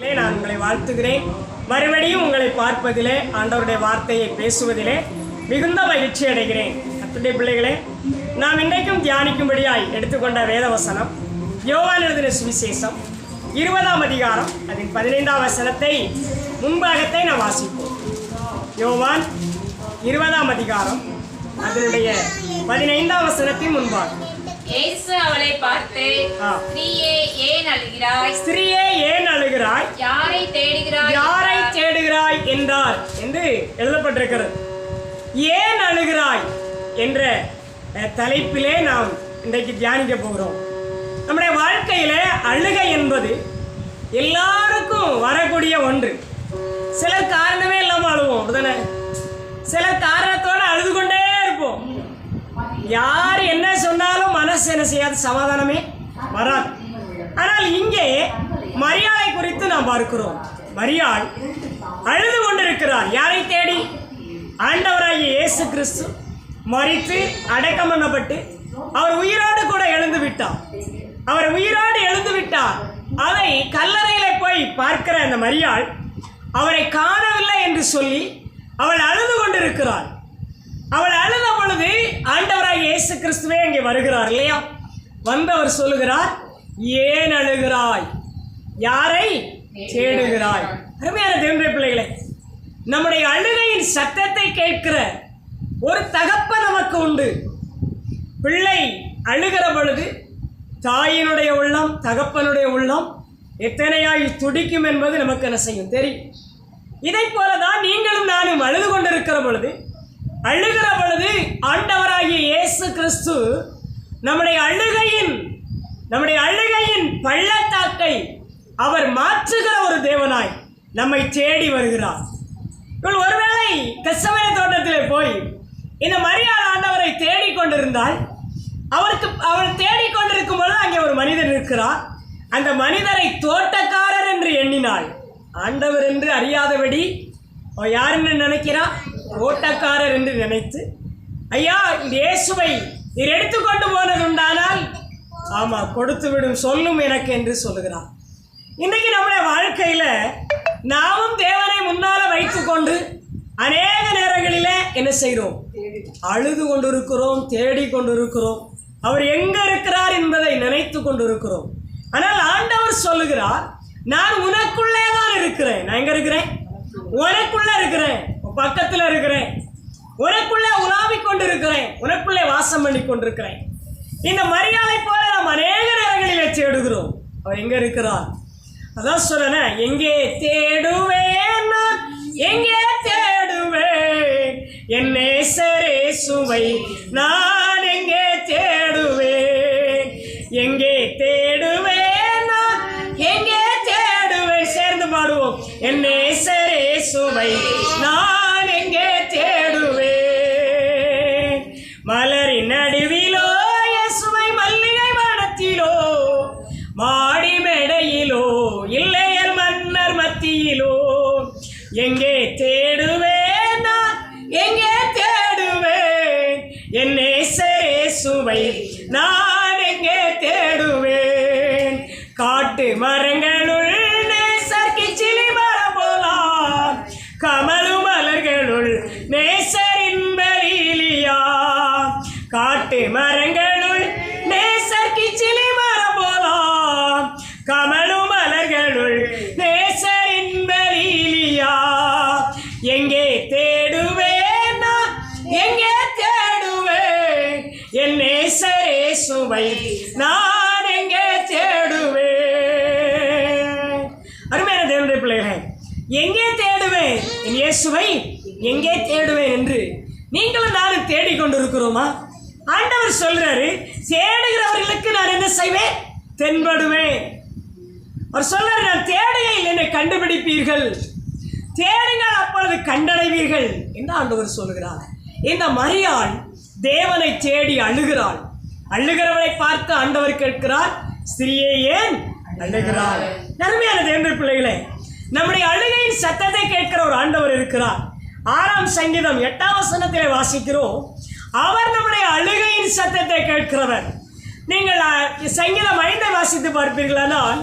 நான் உங்களை வாழ்த்துகிறேன். மறுபடியும் உங்களை பார்ப்பதிலே, ஆண்டவருடைய வார்த்தையை பேசுவதிலே மிகுந்த மகிழ்ச்சி அடைகிறேன். கர்த்தருடைய பிள்ளைகளே, நாம் இன்றைக்கும் தியானிக்கும்படியாய் எடுத்துக்கொண்ட வேத வசனம் யோவான் எழுதின சுவிசேஷம் 20ஆம் அதிகாரம் அதன் 15ஆம் வசனத்தை முன்பாகத்தை நாம் வாசிப்போம். யோவான் 20ஆம் அதிகாரம் அதனுடைய 15ஆம் வசனத்தின் முன்பாக. இயேசு அவளை பார்த்து, ஸ்திரீயே ஏன் அழுகிறாய்? ஸ்திரீயே ஏன் அழுகிறாய்? யாரை தேடுகிறாய்? யாரை தேடுகிறாய் என்றார் என்று எழுதப்பட்டிருக்கிறது. ஏன் அழுகிறாய் என்ற தலைப்பிலே நாம் இன்றைக்கு தியானிக்க போகிறோம். நம்முடைய வாழ்க்கையில அழுகை என்பது எல்லாருக்கும் வரக்கூடிய ஒன்று. சிலர் காரணமே இல்லாமல் அழுவோம், அப்படிதானே? சிலர் காரணத்தோடு அழுது கொண்டே இருப்போம். யார் என்ன சொன்னாலும் மனசு என்ன செய்யாது, சமாதானமே வராது. ஆனால் இங்கே மரியாளை குறித்து நாம் பார்க்கிறோம். மரியாள் அழுது கொண்டிருக்கிறார். யாரை தேடி? ஆண்டவராகிய இயேசு கிறிஸ்து மரித்து அடக்கம் பண்ணப்பட்டு அவர் உயிரோடு கூட எழுந்து விட்டார். அவர் உயிரோடு எழுந்து விட்டார். அதை கல்லறையில போய் பார்க்கிற அந்த மரியாள் அவரை காணவில்லை என்று சொல்லி அவள் அழுது கொண்டிருக்கிறாள். அவள் அழுத பொழுது ஆண்டவராகிய இயேசு கிறிஸ்துவே அங்கே வருகிறார் இல்லையா? வந்தவர் சொல்லுகிறார், ஏன் அழுகிறாய்? யாரை தேடுகிறாய்? அருமையான தேவனுடைய பிள்ளைகளே, நம்முடைய அழுகையின் சத்தத்தை கேட்கிற ஒரு தகப்பன் நமக்கு உண்டு. பிள்ளை அழுகிற பொழுது தாயினுடைய உள்ளம், தகப்பனுடைய உள்ளம் எத்தனையாய் துடிக்கும் என்பது நமக்கு என்ன செய்யும் தெரியும். இதை போலதான் நீங்களும் நானும் அழுது கொண்டிருக்கிற பொழுது, அழுகிற பொழுது ஆண்டவராகிய இயேசு கிறிஸ்து நம்முடைய அழுகையின் பள்ளத்தாக்கை அவர் மாற்றுகிற ஒரு தேவனாய் நம்மை தேடி வருகிறார். ஒருவேளை கெத்செமனே தோட்டத்திலே போய் இந்த மரியாள் ஆண்டவரை தேடிக்கொண்டிருந்தால், அவள் தேடிக்கொண்டிருக்கும் பொழுது அங்கே ஒரு மனிதர் இருக்கிறார். அந்த மனிதரை தோட்டக்காரர் என்று எண்ணினாள். ஆண்டவர் என்று அறியாதபடி யார் என்று நினைக்கிறார்? தோட்டக்காரர் என்று நினைத்து, ஐயா இந்த இயேசுவை நீர் எடுத்துக்கொண்டு போனது உண்டானால் ஆமா கொடுத்து விடும், சொல்லும் எனக்கு என்று சொல்லுகிறார். இன்னைக்கு நம்முடைய வாழ்க்கையில நாமும் தேவனை முன்னால வைத்துக்கொண்டு அநேக நேரங்களில என்ன செய்கிறோம்? அழுது கொண்டிருக்கிறோம், தேடி கொண்டிருக்கிறோம், அவர் எங்க இருக்கிறார் என்பதை நினைத்து கொண்டிருக்கிறோம். ஆனால் ஆண்டவர் சொல்லுகிறார், நான் உனக்குள்ளே தான் இருக்கிறேன். நான் எங்க இருக்கிறேன்? உனக்குள்ள இருக்கிறேன், பக்கத்துல இருக்கிறேன், உனக்குள்ளே உலாவிக் கொண்டிருக்கிறேன், உனக்குள்ளே வாசம் பண்ணி கொண்டிருக்கிறேன். இந்த மரியாதை போல நாம் அநேக நேரங்களில் தேடுகிறோம். அவர் எங்க இருக்கிறார்? அதான் சொல்றேன், எங்கே தேடுவேன் நான், எங்கே தேடுவேன் என் நேசரேசுவை நான், எங்கே தேடுவேன், எங்கே தேடுவேன் நான், எங்கே தேடுவேன். சேர்ந்து பாடுவோம். என் நேசரேசுவை நான் எங்கே தேடுவேன். மலரின் நடுவிலோ, இயேசுவை மல்லிகை வனத்திலோ, மாடி மேடையிலோ, இல்லையர் மன்னர் மத்தியிலோ, எங்கே தேடுவேன் நான், எங்கே தேடுவேன் என் நேசரேசுவை நான், எங்கே தேடுவேன். காட்டு மரங்களுள் நேசர் கிச்சிலி மரபோலாம், கமலு மலர்களுள் நேசரின் பலீலியா. காட்டு மரங்களுள் நேசர் கிச்சிலி மரபோலாம், கமலு மலர்களுள் நேசரின் பலீலியா. எங்கே தேடுவேன் நான், எங்கே தேடுவேன் என் நேசரேசுவை நான், எங்கே தேடுவேன். அருமையான தேவனுடைய பிள்ளைகளே, எங்கே தேடுவேன் என் இயேசுவை, எங்கே தேடுவேன் என்று நீங்களும் நானும் தேடிக்கொண்டிருக்கிறோமா? ஆண்டவர் சொல்றாரு, தேடுகிறவர்களுக்கு நான் என்ன செய்வேன்? தென்படுவேன். அவர் சொல்றாரு, நான் தேடுகையில் என்னை கண்டுபிடிப்பீர்கள், தேடுங்கள் அப்பொழுது கண்டடைவீர்கள் என்று ஆண்டவர் சொல்கிறார். இந்த மரியாள் தேவனை தேடி அழுகிறாள். அழுகிறவனை பார்த்து ஆண்டவர் கேட்கிறார், ஸ்திரீயே ஏன் அழுகிறாள்? அருமையான தேவனுடைய பிள்ளைகளே, நம்முடைய அழுகையின் சத்தத்தை கேட்கிற ஒரு ஆண்டவர் இருக்கிறார். 6ஆம் சங்கீதம் 8ஆம் வசனத்திலே வாசிக்கிறோம், அவர் நம்முடைய அழுகையின் சத்தத்தை கேட்கிறவர். நீங்கள் சங்கீதம் 5 வாசித்து பார்ப்பீர்களானால்,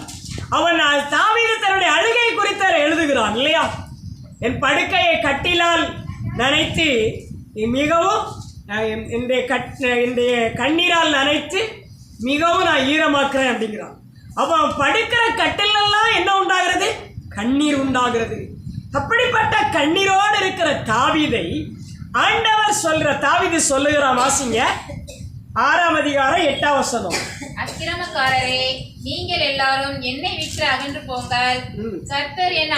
அவன் தாவீது தன்னுடைய அழுகை அழுகிறான் இல்லையா? என் படுக்கையை கட்டிலால் நனைத்து மிகவும் என்னுடைய கண்ணீரால் நனைத்து மிகவும் நான் ஈரமாக்குறேன் அப்படிங்கிறான். அப்போ அவன் படுக்கிற கட்டிலெல்லாம் என்ன உண்டாகிறது? கண்ணீர் உண்டாகிறது. அப்படிப்பட்ட கண்ணீரோடு இருக்கிற தாவீதை ஆண்டவர் தாவீது சொல்லுகிறான். வாசிங்க 6ஆம் அதிகாரம் 8ஆம் வசனம். அக்கிரமக்காரரே, நீங்கள் எல்லாரும் என்னை விட்டு அகன்று போங்கள். கர்த்தர் என்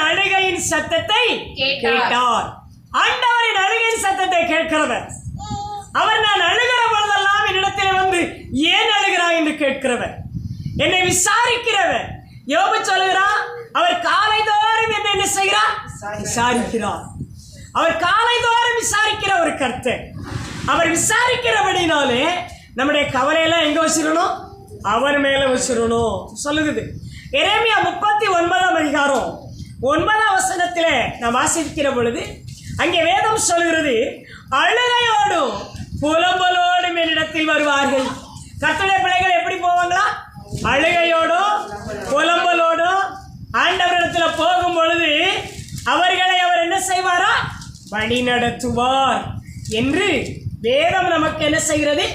அழுகையின் சத்தத்தை கேட்டார். ஆண்டவரின் அழுகையின் சத்தத்தை கேட்கிறவர். அவர் நான் அழுகிற பொழுதெல்லாம் என்னிடத்தில் வந்து ஏன் அழுகிறாய் என்று கேட்கிறவர், என்னை விசாரிக்கிறவர். யோபு சொல்லுகிறார், அவர் காலைதோறும் என்ன செய்கிறார்? விசாரிக்கிறார். அவர் காலைதோறும் விசாரிக்கிற ஒரு கர்த்தர். அவர் விசாரிக்கிறபடினாலே நம்முடைய கவலையெல்லாம் எங்க வச்சிடணும்? அவர் மேல வச்சிடணும் சொல்லுது. எரேமியா 39ஆம் அதிகாரம் 9ஆம் வசனத்திலே நாம் வாசிக்கிற பொழுது அங்கே வேதம் சொல்கிறது, அழுகையோடும் புலம்பலோடும் என்னிடத்தில் வருவார்கள். கர்த்தருடைய பிள்ளைகள் எப்படி போவாங்களா? அழுகையோடும் புலம்பலோடும் ஆண்டவரிடத்துல போகும் பொழுது அவர்களை அவர் என்ன செய்வாரா? வழி நடத்துவார் என்று வேதம் நமக்கு என்ன செய்கிறது?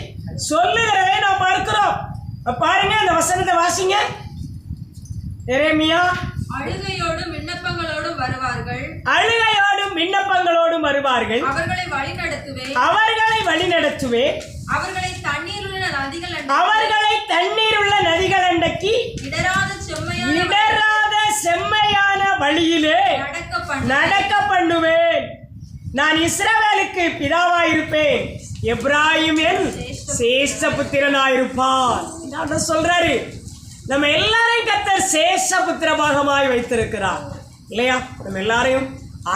சொல்லுகிறதை நாம் பார்க்கிறோம். பாருங்க அந்த வசனத்தை வாசிங்க. எரேமியா அழுகையோடும் விண்ணப்பங்களோடும் வருவார்கள். அழுகையோடும் விண்ணப்பங்களோடும் வருவார்கள். அவர்களை வழிநடத்துவேன். அவர்களை தண்ணீருள்ள நதிகள் அண்டைக்கு இடராத செம்மையான வழியிலே நடக்க பண்ணுவேன். நான் இஸ்ரவேலுக்கு பிதாவாயிருப்பேன், எப்ராயிம் என் சேஷ்ட புத்திரனாயிருப்பான் சொல்றாரு. நம்ம எல்லாரையும் கர்த்தர் சேஷ புத்திரபாகமாய் வைத்திருக்கிறார் இல்லையா? நம்ம எல்லாரையும்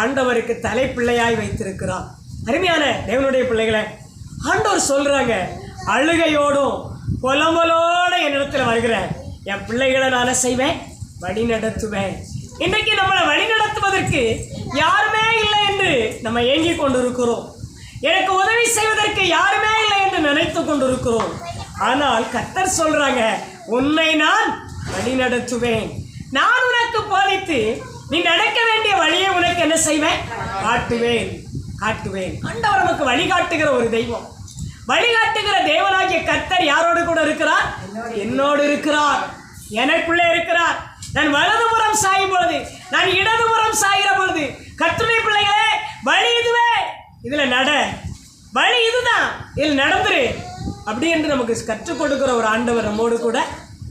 ஆண்டவருக்கு தலைப்பிள்ளையாய் வைத்திருக்கிறார். அருமையான தேவனுடைய பிள்ளைகளை ஆண்டவர் சொல்றாங்க, அழுகையோடும் புலம்பலோட என்னிடத்துல வருகிற என் பிள்ளைகளை நான் செய்வேன், வழி நடத்துவேன். இன்றைக்கு நம்மளை வழி நடத்துவதற்கு யாருமே இல்லை என்று நம்ம ஏங்கிக் கொண்டிருக்கிறோம். எனக்கு உதவி செய்வதற்கு யாருமே இல்லை என்று நினைத்து கொண்டிருக்கிறோம். ஆனால் கர்த்தர் சொல்றாங்க, உன்னை நான் வழி நடத்துவேன். நான் உனக்கு போதித்து நீ நடக்க வேண்டிய வழியை உனக்கு என்ன செய்வேன்? காட்டுவேன். ஆண்டவர் நமக்கு வழிகாட்டுகிற ஒரு தெய்வம். வழிகாட்டுகிற தேவனாகிய கர்த்தர் யாரோடு கூட இருக்கிறார்? என்னோடு இருக்கிறார், எனக்குள்ளே இருக்கிறார். நான் வலதுபுறம் சாயும் பொழுது, நான் இடதுபுறம் சாகிற பொழுது, கர்த்தருடைய பிள்ளைகளே வழி இதுவே, இதுல நட, வழி இதுதான், இதில் நடந்துரு அப்படி என்று நமக்கு கற்றுக் கொடுக்கிற ஒரு ஆண்டவர் நம்மோடு கூட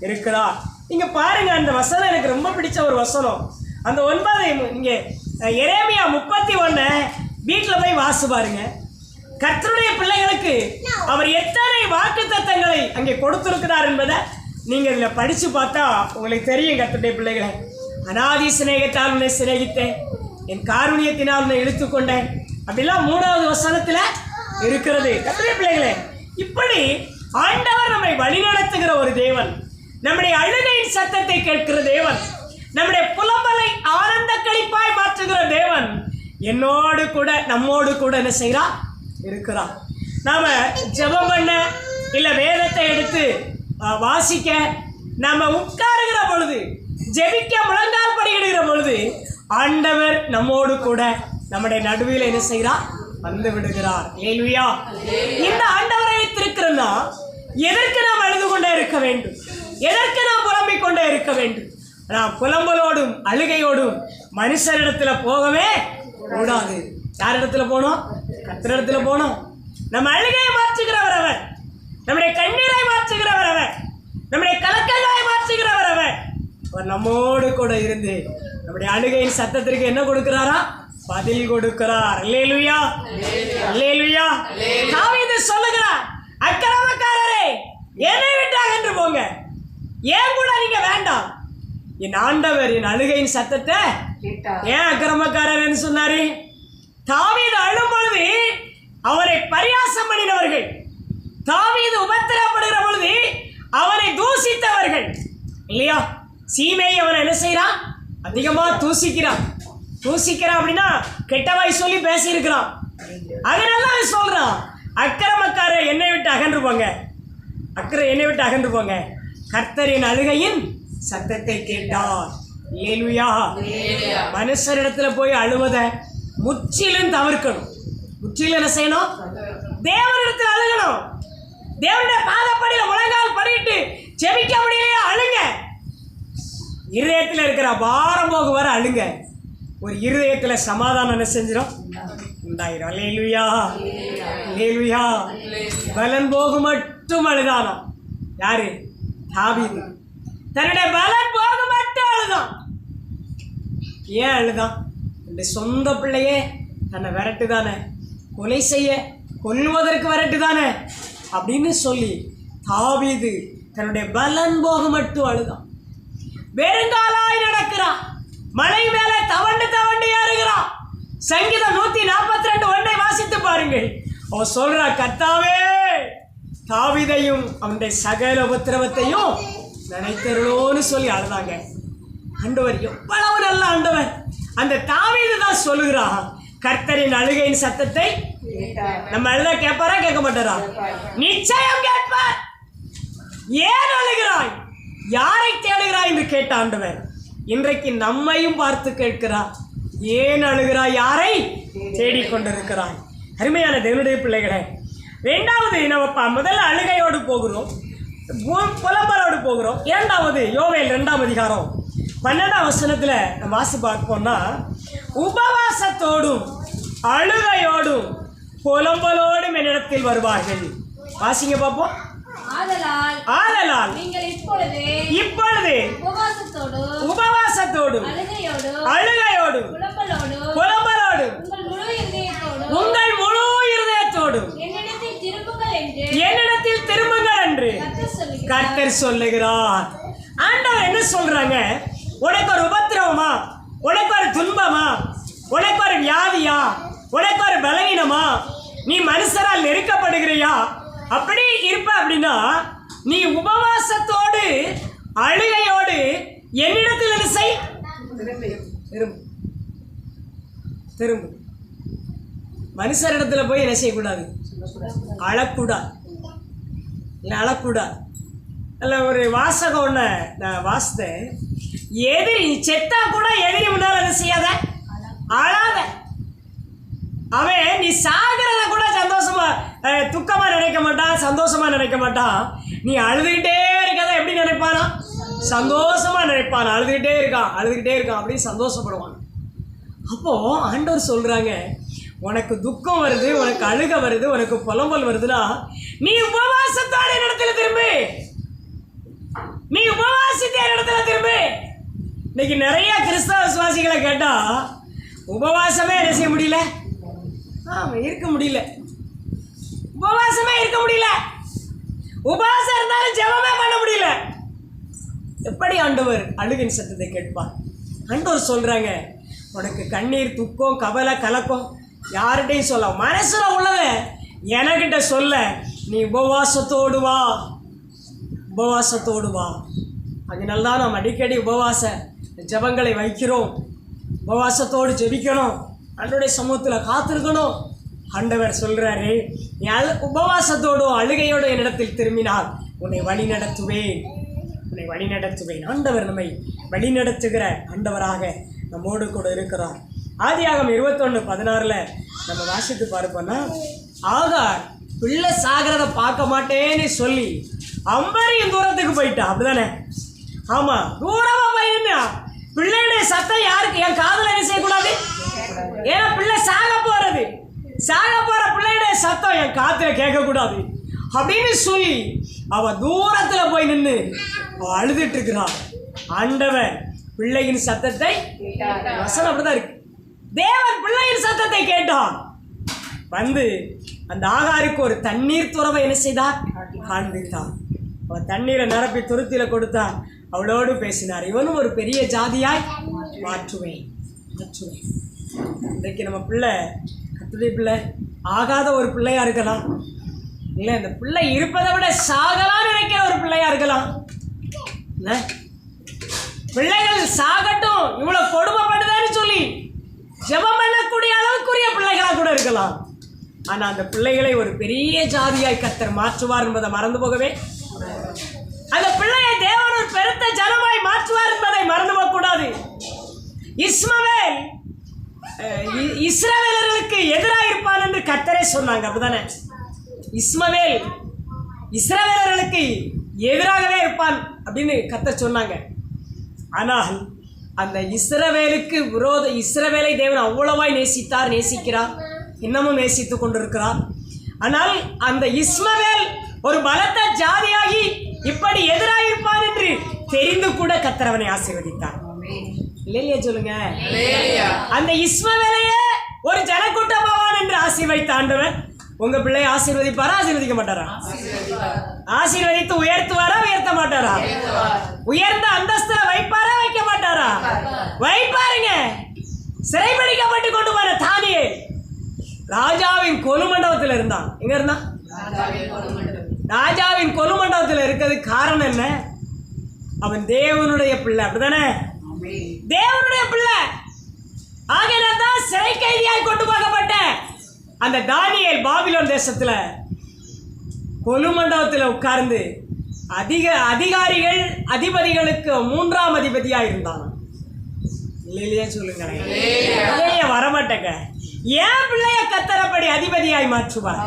இருக்கிறார். இங்க பாருங்க, அந்த வசனம் எனக்கு ரொம்ப பிடிச்ச ஒரு வசனம். அந்த 9 இங்க எரேமியா 31 வீட்டில் போய் வாசி பாருங்க. கர்த்தருடைய பிள்ளைகளுக்கு அவர் எத்தனை வாக்குத்தத்தங்களை அங்கே கொடுத்திருக்கிறார் என்பதை நீங்க இதில் படிச்சு பார்த்தா உங்களுக்கு தெரியும். கர்த்தருடைய பிள்ளைகளை, அநாதி சிநேகத்தால் உன்னை சிநேகித்தேன், என் காருண்யத்தினால் உன்னை இழுத்துக்கொண்டேன் அப்படிலாம் 3வது வசனத்துல இருக்கிறது. கர்த்தருடைய பிள்ளைகளே, இப்படி ஆண்டவர் நம்மை வழிநடத்துகிற ஒரு தேவன், நம்முடைய அழுகையின் சத்தத்தை கேட்கிற தேவன், நம்முடைய புலம்பலை ஆனந்த களிப்பாய் மாற்றுகிற தேவன் என்னோடு கூட நம்மோடு கூட என்ன செய்கிறார்? இருக்கிறார். நாம ஜெபம் பண்ண இல்ல வேதத்தை எடுத்து வாசிக்க நாம உட்காருகிற பொழுது, ஜெபிக்க முழங்கால் படியிடுகிற பொழுது ஆண்டவர் நம்மோடு கூட நம்முடைய நடுவில் என்ன செய்கிறார்? வந்து விடுகிறார். ஹல்லேலூயா. இந்த ஆண்டவரை வைத்திருக்கிறோம்னா எதற்கு நாம் அழுது கொண்டே இருக்க வேண்டும்? எதற்கு நாம் புலம்பிக் கொண்டே இருக்க வேண்டும்? நாம் புலம்பலோடும் அழுகையோடும் மனுஷரிடத்துல போகவே கூடாது. யாரிடத்துல போனோம்? கர்த்தரிடத்துல போனோம். நம்ம அழுகையை மாற்றுகிறவர் அவர், நம்முடைய கண்ணீரை மாற்றுகிறவர் அவர், நம்முடைய கலக்கங்களை மாற்றுகிறவர் அவர். அவர் நம்மோடு கூட இருந்து நம்முடைய அழுகையின் சத்தத்திற்கு என்ன கொடுக்கிறாரா? பதில் கொடுக்கிறார். அல்லேலூயா, அல்லேலூயா. தாவீது சொல்லுகிறார், அக்கிரமக்காரரே என்னை விட்டு அகன்று போங்க, ஏன் கூட நீங்க வேண்டாம். என் ஆண்டவர் என் அழுகையின் சத்தத்தை ஏன் அக்கிரமக்காரர் சொன்னாரு? தாவீது அழும் பொழுது அவரை பரியாசம் பண்ணினவர்கள், தாவீது உபத்திரப்படுகிற பொழுது அவரை தூசித்தவர்கள் இல்லையா? சீமை அவனை என்ன செய்யறான்? அதிகமா தூசிக்கிறான் அப்படின்னா கெட்டவாய் சொல்லி பேசி இருக்கிறான். அதனால அவன் சொல்றான், அக்கிரமக்காரர் என்னை விட்டு அகன்று போங்க, என்னை விட்டு அகன்று போங்க, கர்த்தரின் அழுகையின் சத்தத்தை கேட்டார். அல்லேலூயா. மனுஷரிடத்துல போய் அழுவதை முற்றிலும் தவிர்க்கணும். முற்றிலும் என்ன செய்யணும்? தேவனிடத்தில் அழுகணும். தேவனுடைய பாதப்படியில முழங்கால் படிட்டு ஜெபிக்க முடியலையா? அழுங்க. இருதயத்தில் இருக்கிற பாரம் போக வர அழுங்க. ஒரு இருதயத்துல சமாதானம் என்ன செஞ்சிடும்? உண்டாயிரும். அல்லேலூயா, அல்லேலூயா. பலன் போக மட்டும் அழுதானா? யாரு? தாவீது. தன்னுடைய பலன் போக மட்டும் அழுதான். ஏன் அழுதான்? இந்த சொந்த பிள்ளையே தன்னை விரட்டுதானே, கொலை செய்ய கொல்வதற்கு விரட்டுதானே அப்படின்னு சொல்லி தாவீது தன்னுடைய பலன் போக மட்டும் அழுதான். வெறுங்காலாய் நடக்கிறான். மலை மேல தவண்டு தவண்டு ஏறுகிறான். சங்கீதம் 142:1 வாசித்து பாருங்கள். அவன் சொல்றா, கர்த்தாவே தாவீதையும் அவனுடைய சகல உபத்திரவத்தையும் நினைத்தருளோன்னு சொல்லி அழுதாங்க. ஆண்டவர் எவ்வளவு நல்ல ஆண்டவர். அந்த தாவீது தான் சொல்லுகிறான், கர்த்தரின் அழுகையின் சத்தத்தை நம்ம அழுதா கேட்பாரா கேட்க மாட்டாரா? நிச்சயம் கேட்பார். ஏன் அழுகிறாய், யாரை தேடுகிறாய் என்று கேட்ட ஆண்டவர் இன்றைக்கு நம்மையும் பார்த்து கேட்கிறார். ஏன் அழுகிறாய், யாரை தேடிக்கொண்டிருக்கிறாய்? அருமையான தேவனுடைய பிள்ளைகளே, இரண்டாவது நம்ம முதல்ல அழுகையோடு போகிறோம், புலம்பலோடு போகிறோம். இரண்டாவது யோவேல் 2ஆம் அதிகாரம் 12ஆம் வசனத்துல நம்ம வாசி பார்ப்போம்னா, உபவாசத்தோடும் அழுகையோடும் புலம்பலோடும் என்னிடத்தில் வருவார்கள். வாசிங்க பார்ப்போம். ஆதலால் நீங்கள் இப்பொழுது உபவாசத்தோடும் அழுகையோடும் புலம்பலோடும் உங்கள் முழு இருதயத்தோடும் என்னிடத்தில் திரும்புங்கள் என்று கர்த்தர் சொல்லுகிறார். ஆண்டவர் என்ன சொல்றாங்க? உனக்கு ஒரு உபத்திரவமா, உனக்கு ஒரு துன்பமா, உனக்கு ஒரு வியாதியா, உனக்கு ஒரு பலவீனமா, நீ மனுஷரால் நெருக்கப்படுகிறியா, அப்படி இருப்ப அப்படின்னா நீ உபவாசத்தோடு அழுகையோடு என்னிடத்தில் என்ன செய்? திரும்ப. மனுஷரிடத்துல போய் என்ன செய்யக்கூடாது? அழக்கூடாது. இல்லை அழக்கூடாது. இல்லை ஒரு வாசகம் ஒன்று நான் வாசித்தேன். எதிரி செத்தா கூட எதிரி முன்னால் என்ன செய்யாத? அழாத. அவன் நீ சாகிறத கூட சந்தோஷமா துக்கமா நினைக்க மாட்டான், சந்தோஷமா நினைக்க மாட்டான். நீ அழுதுகிட்டே இருக்கத எப்படி நினைப்பானா? சந்தோஷமா நினைப்பான். அழுதுகிட்டே இருக்கான் அப்படின்னு சந்தோஷப்படுவான். அப்போ ஆண்டவர் சொல்றாங்க, உனக்கு துக்கம் வருது, உனக்கு அழுக வருது, உனக்கு புலம்பல் வருதுன்னா நீ உபவாசத்தோட இடத்துல திரும்பு. நீ உபவாசித்த இடத்துல திரும்பு. இன்னைக்கு நிறைய கிறிஸ்தவ விசுவாசிகளை கேட்டா உபவாசமே என்ன செய்ய முடியல? இருக்க முடியல. உபவாசமே இருக்க முடியல. உபவாசம் இருந்தாலும் ஜெபமே பண்ண முடியல. எப்படி ஆண்டவர் அழுகின் சத்தத்தை கேட்பார்? ஆண்டவர் சொல்றாங்க, உனக்கு கண்ணீர், துக்கம், கவலை, கலக்கம் யார்கிட்டையும் சொல்ல, மனசுல உள்ளத எனக்கிட்ட சொல்ல. நீ உபவாசத்தோடு வா, உபவாசத்தோடு வா. அதனால்தான் நாம் அடிக்கடி உபவாச ஜெபங்களை வைக்கிறோம். உபவாசத்தோடு ஜெபிக்கணும், ஆண்டவருடைய சமூகத்தில் காத்திருக்கணும். ஆண்டவர் சொல்றாரு, நீ உபவாசத்தோடும் அழுகையோடு என்னிடத்தில் திரும்பினால் உன்னை வழி நடத்துவேன், உன்னை வழி நடத்துவேன். ஆண்டவர் நம்மை வழி நடத்துகிற ஆண்டவராக நம்மோடு கூட இருக்கிறார். ஆதியாகமம் 21:16 நம்ம வாசித்து பார்ப்போம்னா, ஆகார் பிள்ளை சாகிறத பார்க்க மாட்டேன்னு சொல்லி அம்பரியும் தூரத்துக்கு போயிட்டா. அப்படிதானே? ஆமா, தூரமா போயிருந்தா. பிள்ளையுடைய சத்தம் யாருக்கு என் காதுல என்ன செய்யக்கூடாது? ஏன்னா பிள்ளை சாக போற பிள்ளையுடைய சத்தம் என் காத்துல கேட்க கூடாது அப்படின்னு சொல்லி அவ தூரத்துல போய் நின்று அவ அழுதுட்டு இருக்கிறான். ஆண்டவர் பிள்ளையின் சத்தத்தை, வசனம் அப்படிதான் இருக்கு, தேவன் பிள்ளையின் சத்தத்தை கேட்டான். வந்து அந்த ஆகாருக்கு ஒரு தண்ணீர் துறவை என்ன செய்தார்? காண்பித்தார். அவன் தண்ணீரை நிரப்பி துருத்தில கொடுத்தார். அவளோடு பேசினார். இவனும் ஒரு பெரிய ஜாதியாய் மாற்றுவேன். இன்றைக்கு நம்ம பிள்ளை கர்த்தருடைய பிள்ளை ஆகாத ஒரு பிள்ளையா இருக்கலாம், இல்லை இந்த பிள்ளை இருப்பதை விட சாகலாம் நினைக்கிற ஒரு பிள்ளையா இருக்கலாம். பிள்ளைகள் சாகட்டும், இவ்வளவு கொடுமைப்படுதான்னு சொல்லி ஜெபம் பண்ணக்கூடிய அளவுக்குரிய பிள்ளைகளா கூட இருக்கலாம். ஆனா அந்த பிள்ளைகளை ஒரு பெரிய ஜாதியாய் கர்த்தர் மாற்றுவார் என்பதை மறந்து போகவே, அந்த பிள்ளையை தேவன் ஒரு பெருத்த ஜனமாய் அதிபதியாய் மாற்றுவார் என்பதை மறந்துவிடக் கூடாது. இஸ்மவேல் இஸ்ரவேலர்களுக்கு எதிராக இருப்பான் என்று கர்த்தரே சொன்னாங்க. அப்படிதானே? இஸ்மவேல் இஸ்ரவேலர்களுக்கு எதிராகவே இருப்பான் அப்படின்னு கர்த்தர் சொன்னாங்க. ஆனால் அந்த இஸ்ரவேலுக்கு இஸ்ரவேலை தேவன் அவ்வளவாய் நேசிக்கிறார், இன்னமும் நேசித்துக் கொண்டிருக்கிறார். ஆனால் அந்த இஸ்மவேல் ஒரு பலத்த ஜாதியாகி இப்படி எதிராக இருப்பான் என்று தெரிந்து கூட கர்த்தர் அவனை ஆசீர்வதித்தார். இல்லையா சொல்லுங்க? அந்த இஸ்மவேலையே ஒரு ஜனக்கூட்டமாவான் என்று ஆசீர்வதித்த ஆண்டவர் உங்க பிள்ளையை ஆசீர்வதிப்பாரா, ஆசீர்வதிக்க மாட்டாரா? ஆசீர்வதித்து உயர்த்துவாரா, உயர்த்த மாட்டாரா? உயர்ந்த அந்தஸ்துல வைப்பாரா, வைக்க மாட்டாரா? வைப்பாருங்க. சிறைபிடிக்கப்பட்டு கொண்டு போன தானியேல் ராஜாவின் கொலுமண்டபத்தில் இருந்தான். எங்க இருந்தான்? ராஜாவின் கொலுமண்டபத்தில் இருக்கிறது காரணம் என்ன? அவன் தேவனுடைய பிள்ளை. அப்படிதானே? தேவனுடைய பிள்ளை. ஆகையால் தான் சிறை கைதியாய் கொண்டு போகப்பட்ட அந்த தானியேல் பாபிலோன் தேசத்துல கொலுமண்டபத்தில் உட்கார்ந்து அதிகாரிகள் அதிபதிகளுக்கு 3ஆம் அதிபதியா இருந்தான். இல்லையா சொல்லுங்க? வரமாட்டேங்க. ஏன் பிள்ளைய கர்த்தரப்படி அதிபதியாய் மாற்றுவார்?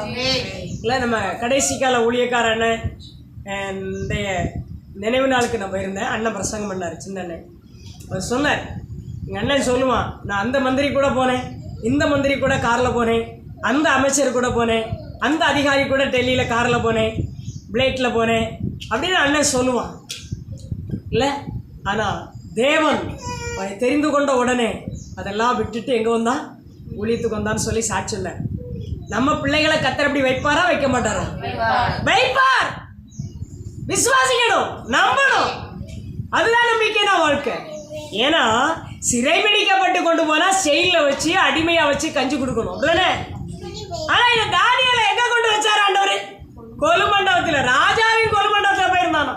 இல்லை, நம்ம கடைசி கால ஊழியக்காரன் நினைவு நாளுக்கு நான் போயிருந்தேன். அண்ணன் பிரசங்கம் பண்ணார், சின்ன அண்ணன். அவர் சொன்னார், எங்கள் அண்ணன் சொல்லுவான், நான் அந்த மந்திரி கூட போனேன், இந்த மந்திரி கூட காரில் போனேன், அந்த அமைச்சர் கூட போனேன், அந்த அதிகாரி கூட டெல்லியில் காரில் போனேன், பிளேட்டில் போனேன் அப்படின்னு அண்ணன் சொல்லுவான். இல்லை, ஆனால் தேவன் அவனை தெரிந்து கொண்ட உடனே அதெல்லாம் விட்டுட்டு எங்கே வந்தான்? ஊழியத்துக்கு வந்தான்னு சொல்லி சாட்சி இல்லை. நம்ம பிள்ளைகளை கர்த்தர் எப்படி வைப்பாரா, வைக்க மாட்டாரா? வைப்பார். விசுவாசிக்கணும், நம்பணும். அதுதான் நம்பிக்கைனா வாழ்க்கை. ஏன்னா சிறைபிடிக்கப்பட்டு கொண்டு போனா செயலில் வச்சு அடிமையா வச்சு கஞ்சி கொடுக்கணும், அப்படிதானே? ஆனா இந்த தானியேலை எங்க கொண்டு வச்சார் ஆண்டவர்? கொலுமண்டபத்தில், ராஜாவின் கொலுமண்டபத்தில் போயிருந்தானோ.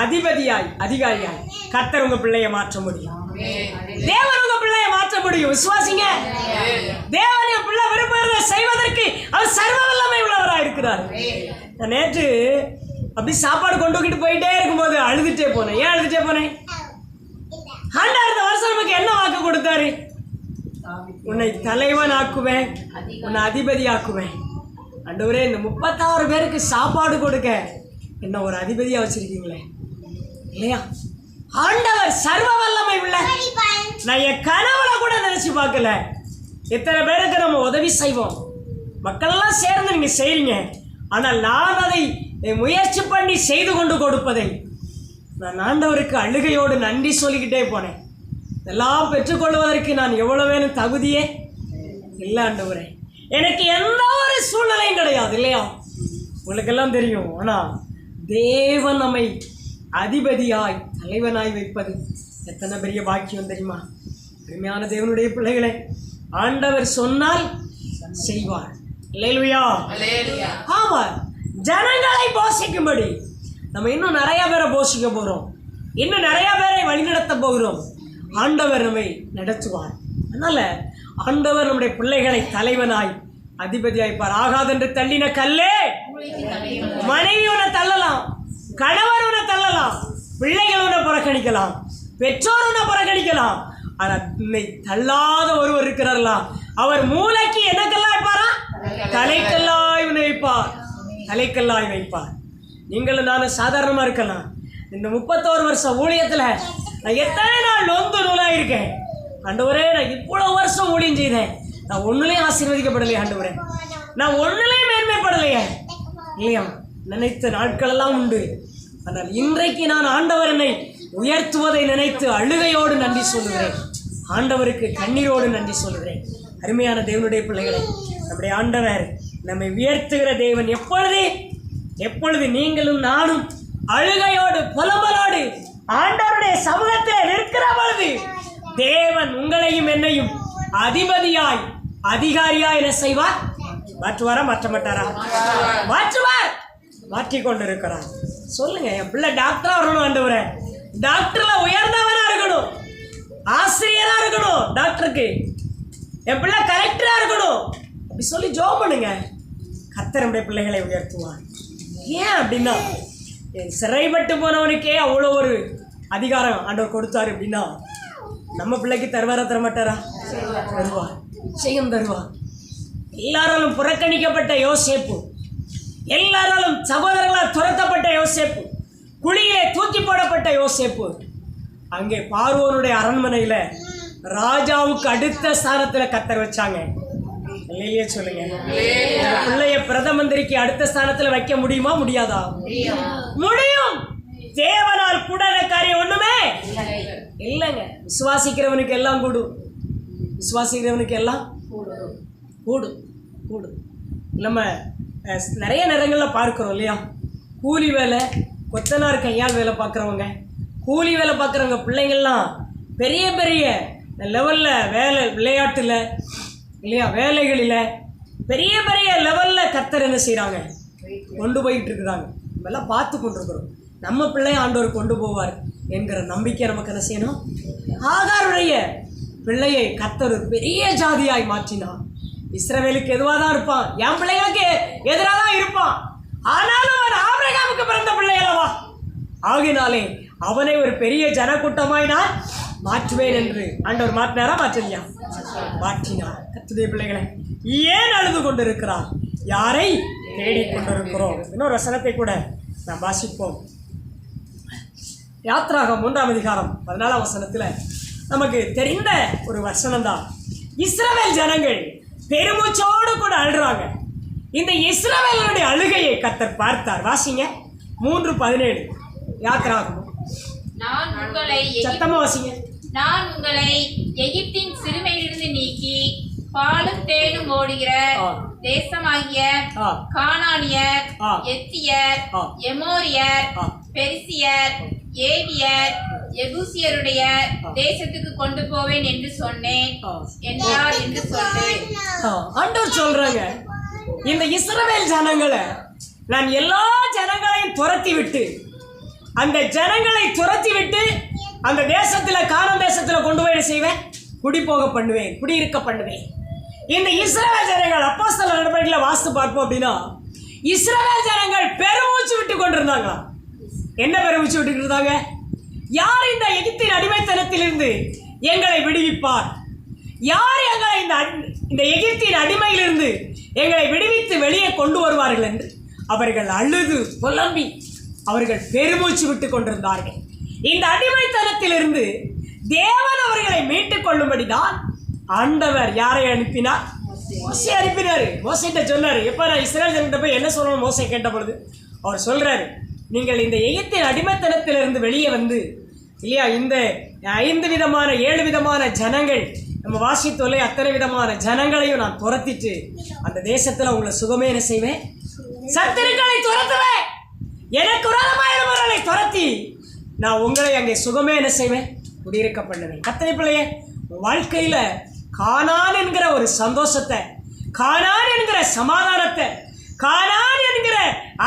அதிபதியாய் அதிகாரியாய் கர்த்தர் உங்க பிள்ளைய மாற்ற முடியும். தேவன் உங்க பிள்ளைய மாற்ற முடியும். விசுவாசிங்க. தேவன் என் பிள்ளை விரும்புகிறதை செய்வதற்கு அவர் சர்வ வல்லமை உள்ளவராக இருக்கிறார். நான் நேற்று அப்படி சாப்பாடு கொண்டு வந்துட்டு போயிட்டே இருக்கும்போது அழுதுட்டே போனேன். ஏன் அழுதுட்டே போனேன்? ஆண்டவர் இந்த வருஷம் நமக்கு என்ன வாக்கு கொடுத்தாரு? உன்னை தலைவன் ஆக்குவேன், உன்னை அதிபதி ஆக்குவேன். ஆண்டவரே, இந்த 36 பேருக்கு சாப்பாடு கொடுக்க என்ன ஒரு அதிபதியா வச்சிருக்கீங்களே, இல்லையா? ஆண்டவர் சர்வ வல்லமை உள்ள. நான் என் கனவுல கூட நினைச்சு பார்க்கல. எத்தனை பேருக்கு நம்ம உதவி செய்வோம், மக்கள்லாம் சேர்ந்து நீங்க செய்றீங்க. ஆனால் நான் அதை முயற்சி பண்ணி செய்து கொண்டு கொடுப்பதை நான் ஆண்டவருக்கு அழுகையோடு நன்றி சொல்லிக்கிட்டே போனேன். இதெல்லாம் பெற்றுக்கொள்வதற்கு நான் எவ்வளவு வேணும் தகுதியே இல்லை ஆண்டவரே. எனக்கு எந்த ஒரு சூழ்நிலையும் கிடையாது, இல்லையா? உங்களுக்கெல்லாம் தெரியும். ஆனால் தேவன் நம்மை அதிபதியாய் தலைவனாய் வைப்பது எத்தனை பெரிய பாக்கியம் தெரியுமா? அருமையான தேவனுடைய பிள்ளைகளே, ஆண்டவர் சொன்னால் செய்வார். அல்லேலூயா. ஆமாம், ஜனங்களை போஷிக்கும்படி நம்ம இன்னும் நிறைய பேரை போஷிக்க போகிறோம், இன்னும் நிறைய பேரை வழிநடத்த போகிறோம். ஆண்டவர் நம்மை நடத்துவார். அதனால ஆண்டவர் நம்முடைய பிள்ளைகளை தலைவனாய் அதிபதியாய்ப்பார். ஆகாதென்று தள்ளின கல்லே மனைவி உன்னை தள்ளலாம், கணவர் உன்னை தள்ளலாம், பிள்ளைகள் உன்னை புறக்கணிக்கலாம், பெற்றோர் உன்னை புறக்கணிக்கலாம். ஆனால் உன்னை தள்ளாத ஒருவர் இருக்கிறார்களா? அவர் மூளைக்கு என்னக்கெல்லாம் வைப்பாரா? தலைக்கல்லாய் உன்னை வைப்பார், தலைக்கல்லாய் வைப்பார். நீங்களும் நானும் சாதாரணமாக இருக்கலாம். இந்த 31 வருஷம் ஊழியத்தில் நான் எத்தனை நாள் நொந்து நூலாக இருக்கேன். ஆண்டவரே, நான் இவ்வளோ வருஷம் ஊழியம் செய்தேன், நான் ஒன்றுலேயும் ஆசீர்வதிக்கப்படலையே ஆண்டவரே, நான் ஒன்றுலேயும் மேன்மைப்படலையே, இல்லையா? நினைத்த நாட்களெல்லாம் உண்டு. ஆனால் இன்றைக்கு நான் ஆண்டவர் என்னை உயர்த்துவதை நினைத்து அழுகையோடு நன்றி சொல்லுகிறேன். ஆண்டவருக்கு கண்ணீரோடு நன்றி சொல்லுகிறேன். அருமையான தேவனுடைய பிள்ளைகளை, நம்முடைய ஆண்டவர் நம்மை உயர்த்துகிற தேவன். எப்பொழுது நீங்களும் நானும் அழுகையோடு புலம்பலோடு ஆண்டவருடைய சமூகத்தில் நிற்கிற பொழுது தேவன் உங்களையும் என்னையும் அதிபதியாய் அதிகாரியாய் என்ன செய்வார்? மாற்றுவாரா, மாற்ற மாட்டாரா? மாற்றுவார். மாற்றிக்கொண்டிருக்கிறார். சொல்லுங்க, என் பிள்ளை டாக்டரா வரணும் ஆண்டவரே, டாக்டர்ல உயர்ந்தவனா இருக்கணும், ஆசிரியரா இருக்கணும், டாக்டருக்கு என் பிள்ளை கலெக்டரா இருக்கணும் அப்படி சொல்லி ஜெபம் பண்ணுங்க. கர்த்தர் நம்முடைய பிள்ளைகளை உயர்த்துவார். ஏன் அப்படின்னா, சிறைப்பட்டு போனவனுக்கே அவ்வளோ ஒரு அதிகாரம் ஆண்டவர் கொடுத்தாரு அப்படின்னா நம்ம பிள்ளைக்கு தருவாரா தரமாட்டாரா? தருவார், நிச்சயம் தருவார். எல்லாராலும் புறக்கணிக்கப்பட்ட யோசேப்பு, எல்லாராலும் சகோதரர்களால் துரத்தப்பட்ட யோசேப்பு, குழியிலே தூக்கி போடப்பட்ட யோசேப்பு, அங்கே பார்வோனுடைய அரண்மனையில் ராஜாவுக்கு அடுத்த ஸ்தானத்தில் கத்தர் வச்சாங்க. இல்லையே சொல்லுங்க. பிள்ளைய பிரதம மந்திரிக்கு அடுத்த ஸ்தானத்தில் வைக்க முடியுமா? முடியாதா? முடியும். தேவனால் கூடாத காரியம் ஒண்ணுமே இல்லைங்க. விசுவாசிக்கிறவனுக்கு எல்லாம் கூடும், விசுவாசிக்கிறவனுக்கு எல்லாம் கூடும் கூடும். நம்ம நிறைய நேரங்களில் பார்க்குறோம் இல்லையா? கூலி வேலை, கொத்தனார் கையால் வேலை பார்க்குறவங்க, கூலி வேலை பார்க்குறவங்க பிள்ளைங்கள்லாம் பெரிய பெரிய லெவலில் வேலை, விளையாட்டில் இல்லையா, வேலைகளில் பெரிய பெரிய லெவலில் கர்த்தர் என்ன செய்கிறாங்க, கொண்டு போயிட்டு இருக்கிறாங்க. நம்ம எல்லாம் பார்த்து கொண்டிருக்கிறோம். நம்ம பிள்ளைய ஆண்டவர் கொண்டு போவார் என்கிற நம்பிக்கை நமக்கு என்ன செய்யணும்? ஆகாருடைய பிள்ளையை கர்த்தர் பெரிய ஜாதியாய் மாற்றினார். இஸ்ரவேலுக்கு எதுவாக தான் இருப்பான், என் பிள்ளைகளுக்கு எதிராக தான் இருப்பான். ஆனாலும் அவன் ஆபிரகாமுக்கு பிறந்த பிள்ளை அல்லவா, ஆகினாலே அவனை ஒரு பெரிய ஜனக்கூட்டமாய் நான் மாற்றுவேன் என்று ஆண்டவர் மாற்றினாரா? மாற்றலையா? மாற்றினார். கர்த்தருடைய பிள்ளைகளை ஏன் அழுது கொண்டிருக்கிறார்? யாரை தேடிக்கொண்டிருக்கிறோம்? இன்னொரு வசனத்தை கூட நாம் வாசிப்போம். யாத்ராகம் 3ஆம் அதிகாரம் 14ஆம் வசனத்தில் நமக்கு தெரிந்த ஒரு வசனம் தான். இஸ்ரவேல் ஜனங்கள் பெருமூச்சோடு கூட அழுறாங்க. இந்த இஸ்ரவேலுடைய அழுகையை கர்த்தர் பார்த்தார். வாசிங்க 3:17 யாத்ராகம். சத்தமா வாசிங்க. நான் உங்களை எகிப்தின் சிறுமையிலிருந்து நீக்கி பாலும் தேனும் ஓடுகிற தேசமாகிய கானானியர், எத்தியர், எமோரியர், பெரிசியர், ஏவியர், எபூசியருடைய தேசத்துக்கு கொண்டு போவேன் என்று சொன்னேன் என்றார் என்று சொல்லு. ஆண்டவர் சொல்றாங்க, இந்த இஸ்ரவேல் ஜனங்களை நான் எல்லா ஜனங்களையும் துரத்தி விட்டு, அந்த ஜனங்களை துரத்தி விட்டு அந்த தேசத்துல, கானான் தேசத்துல கொண்டு போய் செய்வேன், குடிபோக பண்ணுவேன், குடியிருக்க பண்ணுவேன். இந்த இஸ்ரவேல் ஜனங்கள் அப்போஸ்தலர் நடவடிக்கையில் வாசித்து பார்ப்போம் அப்படின்னா, இஸ்ரவேல் ஜனங்கள் பெருமூச்சு விட்டு கொண்டிருந்தாங்களா? என்ன பெருமூச்சு விட்டு இருந்தாங்க? யார் இந்த எகிப்தின் அடிமைத்தனத்திலிருந்து எங்களை விடுவிப்பார்? யார் எங்களை இந்த எகிப்தின் அடிமையிலிருந்து எங்களை விடுவித்து வெளியே கொண்டு வருவார்கள் என்று அவர்கள் அழுது புலம்பி அவர்கள் பெருமூச்சு விட்டு கொண்டிருந்தார்கள். இந்த அடிமைத்தனத்திலிருந்து தேவன் அவர்களை மீட்டுக் கொள்ளும்படிதான் ஆண்டவர் யாரை அனுப்பினார்? மோசே அனுப்பினாரு. மோசைட்ட சொன்னாரு, எப்ப நான் இஸ்ரவேல் ஜனங்கிட்ட போய் என்ன சொல்லணும் மோசை கேட்ட பொழுது அவர் சொல்றாரு, நீங்கள் இந்த எகிப்தின் அடிமைத்தனத்திலிருந்து வெளியே வந்து இல்லையா, இந்த 5 விதமான 7 விதமான ஜனங்கள் நம்ம வாசித்தோல்லை, அத்தனை விதமான ஜனங்களையும் நான் துரத்திட்டு அந்த தேசத்துல உங்களை சுகமே என்ன செய்வேன், சத்துருக்களை துரத்துவேன், எனக்கு விரோதமாயிருப்பவர்களை துரத்தி நான் உங்களை அங்கே சுகமே என்ன செய்வேன், குடியிருக்க பண்ணுவேன். கர்த்தருடைய பிள்ளையே, வாழ்க்கையில கானான் என்கிற ஒரு சந்தோஷத்தை, கானான் என்கிற சமாதானத்தை, கானான் என்கிற